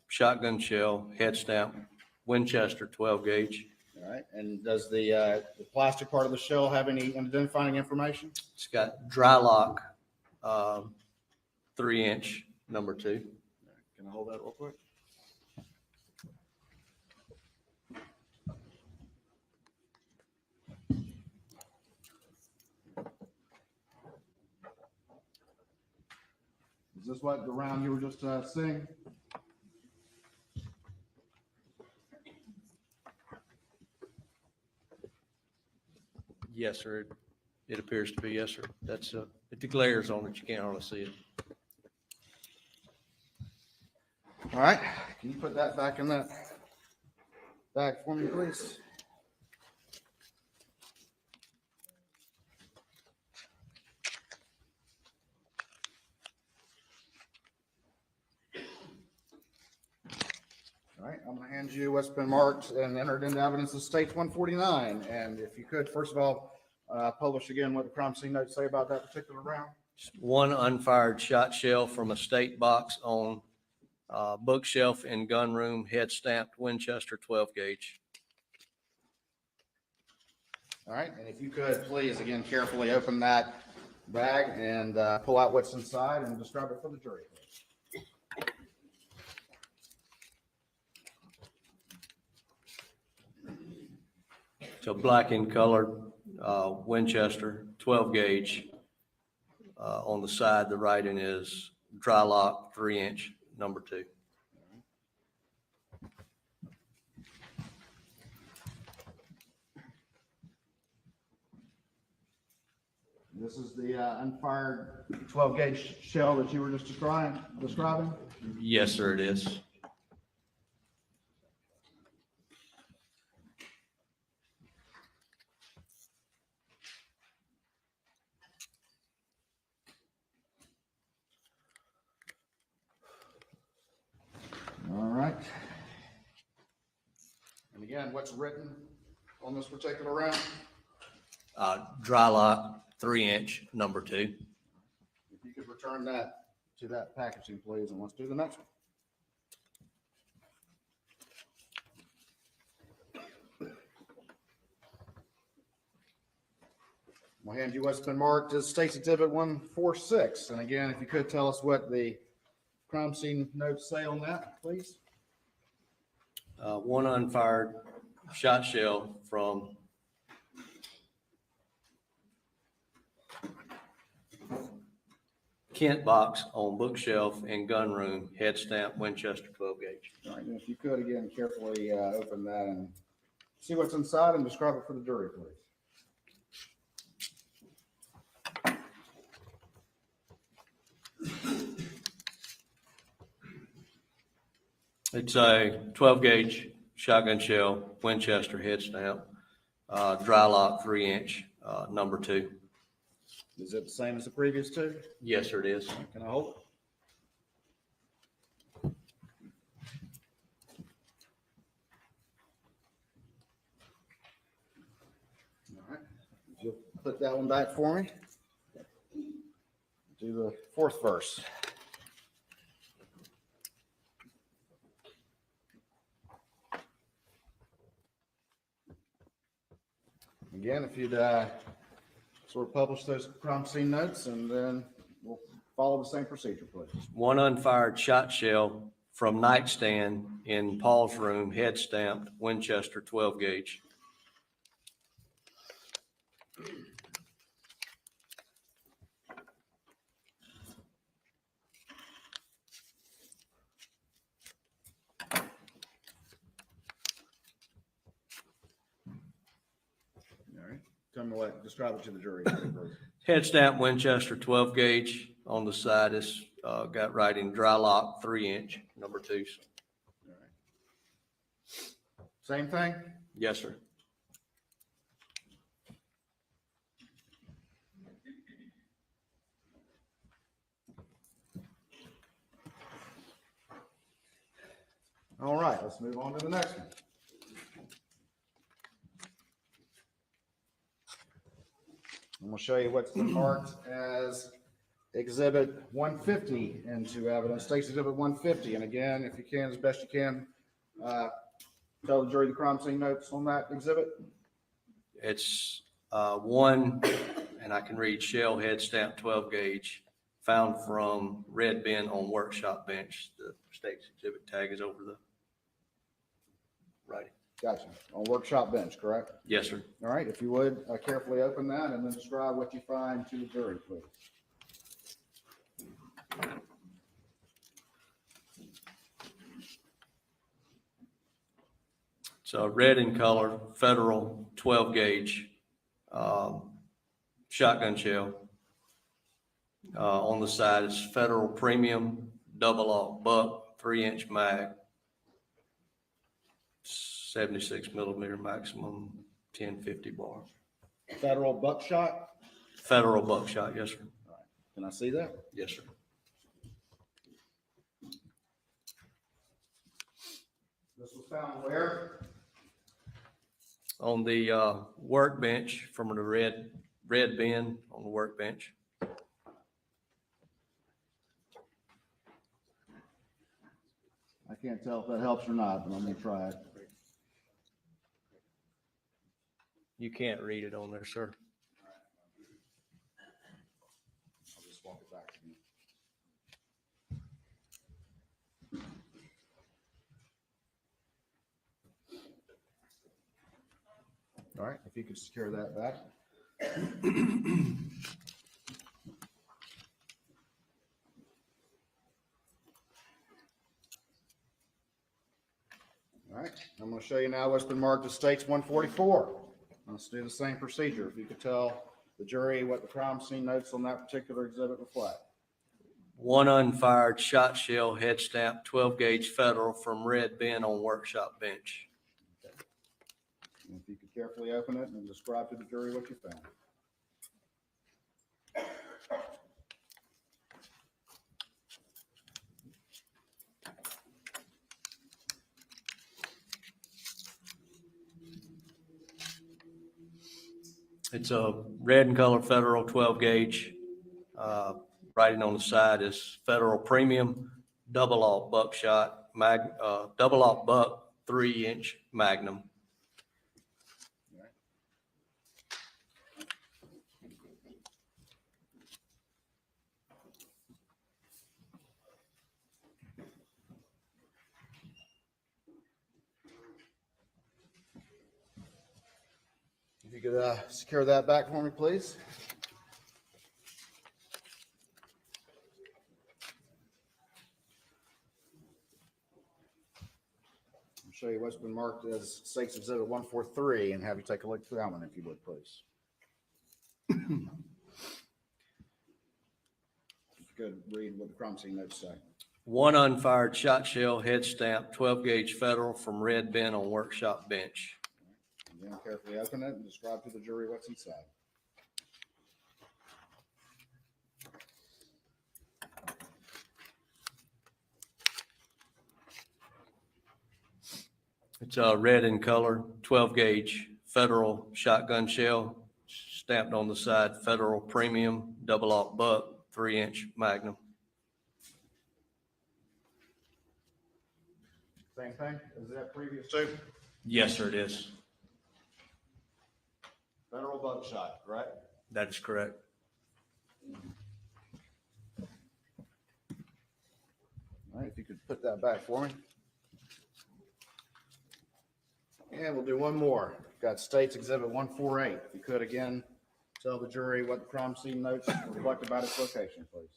Speaker 6: shotgun shell, head stamp, Winchester 12 gauge.
Speaker 4: All right, and does the plastic part of the shell have any identifying information?
Speaker 6: It's got dry lock, 3-inch, number 2.
Speaker 4: Can I hold that real quick? Is this what the round you were just seeing?
Speaker 6: Yes, sir. It appears to be, yes, sir. That's, it glares on it. You can't hardly see it.
Speaker 4: All right, can you put that back in that bag for me, please? All right, I'm going to hand you what's been marked and entered into evidence of States 149. And if you could, first of all, publish again what the crime scene notes say about that particular round.
Speaker 6: One unfired shot shell from a state box on bookshelf in gun room, head stamped Winchester 12 gauge.
Speaker 4: All right, and if you could, please, again, carefully open that bag and pull out what's inside and describe it for the jury, please.
Speaker 6: So black in color, Winchester 12 gauge. On the side, the writing is dry lock, 3-inch, number 2.
Speaker 4: This is the unfired 12 gauge shell that you were just describing?
Speaker 6: Yes, sir, it is.
Speaker 4: All right. And again, what's written on this particular round?
Speaker 6: Dry lock, 3-inch, number 2.
Speaker 4: If you could return that to that packaging, please, and let's do the next one. We'll hand you what's been marked as State's Exhibit 146. And again, if you could tell us what the crime scene notes say on that, please.
Speaker 6: One unfired shot shell from Kent box on bookshelf in gun room, head stamp Winchester 12 gauge.
Speaker 4: All right, and if you could, again, carefully open that and see what's inside and describe it for the jury, please.
Speaker 6: It's a 12 gauge shotgun shell, Winchester head stamp, dry lock, 3-inch, number 2.
Speaker 4: Is it the same as the previous two?
Speaker 6: Yes, sir, it is.
Speaker 4: Can I hold it? All right, you'll put that one back for me. Do the fourth verse. Again, if you'd sort of publish those crime scene notes, and then we'll follow the same procedure, please.
Speaker 6: One unfired shot shell from nightstand in Paul's room, head stamped Winchester 12 gauge.
Speaker 4: All right. Tell me what, describe it to the jury.
Speaker 6: Head stamp Winchester 12 gauge. On the side is got writing dry lock, 3-inch, number 2.
Speaker 4: All right. Same thing?
Speaker 6: Yes, sir.
Speaker 4: All right, let's move on to the next one. I'm going going to show you what's been marked as Exhibit 150 into evidence, State's Exhibit 150. And again, if you can, as best you can, tell the jury the crime scene notes on that exhibit.
Speaker 6: It's one, and I can read shell head stamp 12 gauge found from red bin on workshop bench. The State's exhibit tag is over the writing.
Speaker 4: Gotcha. On workshop bench, correct?
Speaker 6: Yes, sir.
Speaker 4: All right. If you would carefully open that and then describe what you find to the jury, please.
Speaker 6: So red in color, federal 12 gauge shotgun shell. On the side is federal premium double aught buck 3-inch mag, 76 millimeter maximum, 1050 bar.
Speaker 4: Federal buckshot.
Speaker 6: Federal buckshot, yes, sir.
Speaker 4: All right. Can I see that?
Speaker 6: Yes, sir.
Speaker 4: This was found where?
Speaker 6: On the workbench from the red bin on the workbench.
Speaker 4: I can't tell if that helps or not, but I'm going to try it.
Speaker 6: You can't read it on there, sir.
Speaker 4: I'll just walk it back to you. All right, if you could secure that back. All right, I'm going to show you now what's been marked as States 144. Let's do the same procedure. If you could tell the jury what the crime scene notes on that particular exhibit reflect.
Speaker 6: One unfired shot shell head stamp 12 gauge federal from red bin on workshop bench.
Speaker 4: And if you could carefully open it and describe to the jury what you found.
Speaker 6: It's a red in color federal 12 gauge. Writing on the side is federal premium double aught buckshot double aught buck 3-inch magnum.
Speaker 4: If you could secure that back for me, please. I'll show you what's been marked as State's Exhibit 143 and have you take a look through that one, if you would, please. If you could read what the crime scene notes say.
Speaker 6: One unfired shot shell head stamp 12 gauge federal from red bin on workshop bench.
Speaker 4: Again, carefully open it and describe to the jury what's inside.
Speaker 6: It's a red in color 12 gauge federal shotgun shell stamped on the side federal premium double aught buck 3-inch magnum.
Speaker 4: Same thing as that previous two?
Speaker 6: Yes, sir, it is.
Speaker 4: Federal buckshot, correct?
Speaker 6: That is correct.
Speaker 4: All right, if you could put that back for me. And we'll do one more. Got State's Exhibit 148. If you could, again, tell the jury what the crime scene notes reflect about its location, please.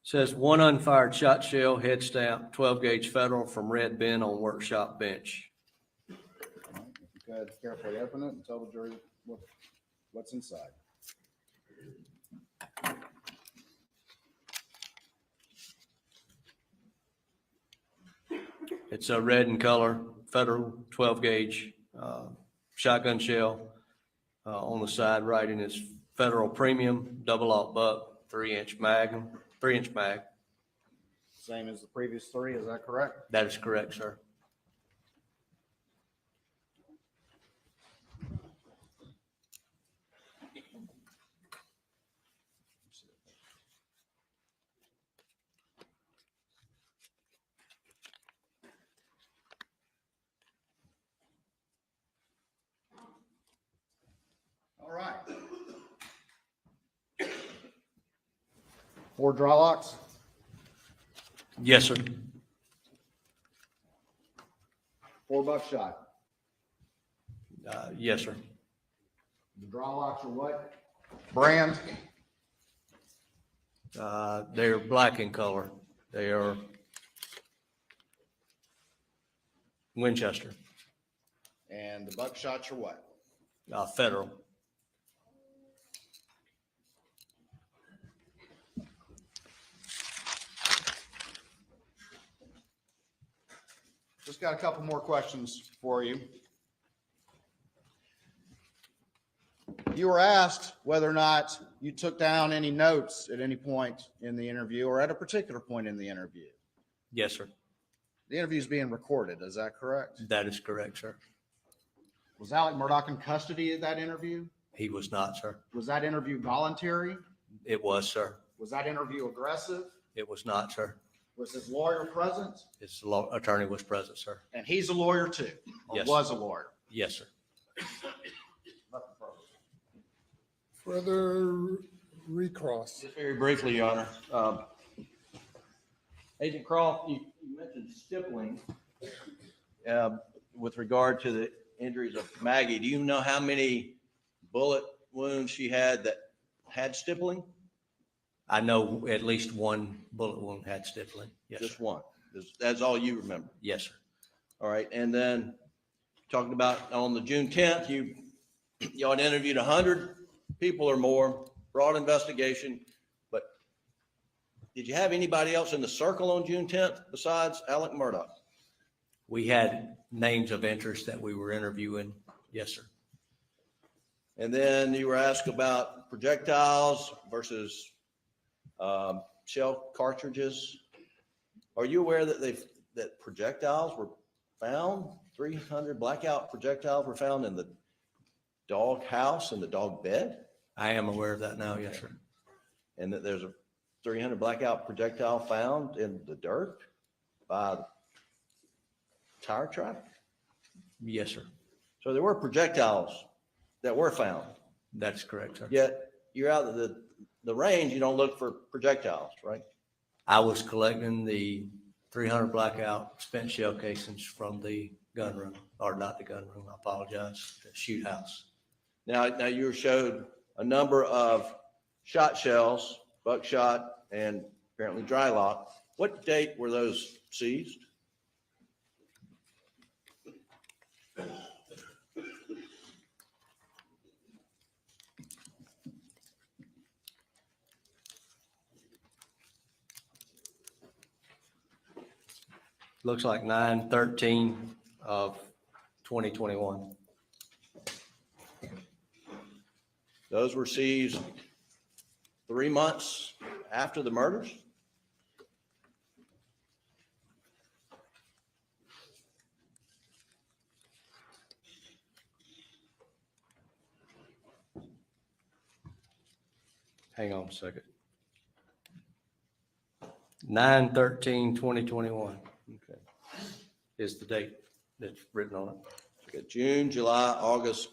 Speaker 6: Says one unfired shot shell head stamp 12 gauge federal from red bin on workshop bench.
Speaker 4: All right, if you could, carefully open it and tell the jury what's inside.
Speaker 6: It's a red in color federal 12 gauge shotgun shell. On the side writing is federal premium double aught buck 3-inch magnum, 3-inch mag.
Speaker 4: Same as the previous three, is that correct?
Speaker 6: That is correct, sir.
Speaker 4: 4 dry locks?
Speaker 6: Yes, sir.
Speaker 4: 4 buckshot?
Speaker 6: Yes, sir.
Speaker 4: The dry locks are what brand?
Speaker 6: They're black in color. They are Winchester,
Speaker 4: And the buckshots are what?
Speaker 6: Federal.
Speaker 4: Just got a couple more questions for you. You were asked whether or not you took down any notes at any point in the interview or at a particular point in the interview.
Speaker 6: Yes, sir.
Speaker 4: The interview is being recorded. Is that correct?
Speaker 6: That is correct, sir.
Speaker 4: Was Alec Murdaugh in custody at that interview?
Speaker 6: He was not, sir.
Speaker 4: Was that interview voluntary?
Speaker 6: It was, sir.
Speaker 4: Was that interview aggressive?
Speaker 6: It was not, sir.
Speaker 4: Was his lawyer present?
Speaker 6: His attorney was present, sir.
Speaker 4: And he's a lawyer too, or
Speaker 6: Yes.
Speaker 4: was a lawyer?
Speaker 6: Yes, sir.
Speaker 2: Further recross.
Speaker 5: Just very briefly, Your Honor. Agent Croft, you mentioned stippling with regard to the injuries of Maggie. Do you know how many bullet wounds she had that had stippling?
Speaker 6: I know at least one bullet wound had stippling. Yes,
Speaker 5: Just
Speaker 6: sir.
Speaker 5: one. That's all you remember.
Speaker 6: Yes, sir.
Speaker 5: All right. And then talking about on the June 10th, y'all had interviewed 100 people or more, broad investigation. But did you have anybody else in the circle on June 10th besides Alec Murdaugh?
Speaker 6: We had names of interest that we were interviewing. Yes, sir.
Speaker 5: And then you were asked about projectiles versus shell cartridges. Are you aware that projectiles were found? 300 blackout projectiles were found in the dog house and the dog bed,
Speaker 6: I am aware of that now. Yes, sir.
Speaker 5: and that there's a 300 blackout projectile found in the dirt by the tire track.
Speaker 6: Yes, sir.
Speaker 5: So there were projectiles that were found.
Speaker 6: That's correct, sir.
Speaker 5: Yet you're out of the range. You don't look for projectiles, right?
Speaker 6: I was collecting the 300 blackout spent shell casings from the gun room, or not the gun room, I apologize, the shoot house.
Speaker 5: Now you were showed a number of shot shells, buckshot, and apparently dry lock. What date were those seized?
Speaker 6: Looks like 9/13 of 2021.
Speaker 5: Those were seized 3 months after the murders?
Speaker 6: Hang on a second. 9/13/2021
Speaker 5: Okay.
Speaker 6: is the date that's written on it.
Speaker 5: Okay, June, July, August,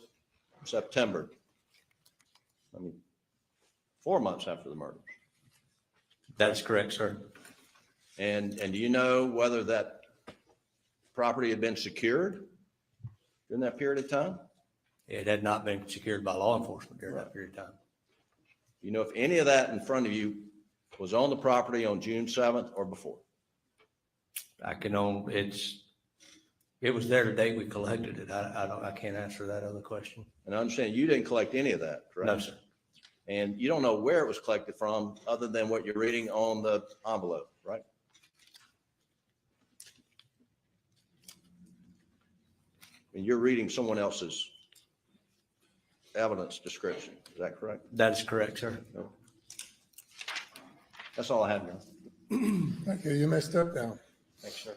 Speaker 5: September. 4 months after the murders.
Speaker 6: That's correct, sir.
Speaker 5: And do you know whether that property had been secured during that period of time?
Speaker 6: It had not been secured by law enforcement during that period of time.
Speaker 5: Do you know if any of that in front of you was on the property on June 7th or before?
Speaker 6: It was there the day we collected it. I can't answer that other question.
Speaker 5: And I understand you didn't collect any of that, correct?
Speaker 6: No, sir.
Speaker 5: And you don't know where it was collected from other than what you're reading on the envelope, right? And you're reading someone else's evidence description. Is that correct?
Speaker 6: That is correct, sir.
Speaker 5: That's all I have now.
Speaker 2: Okay, you messed up now.
Speaker 5: Thanks, sir.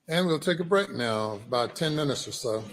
Speaker 2: And we'll take a break now, about 10 minutes or so.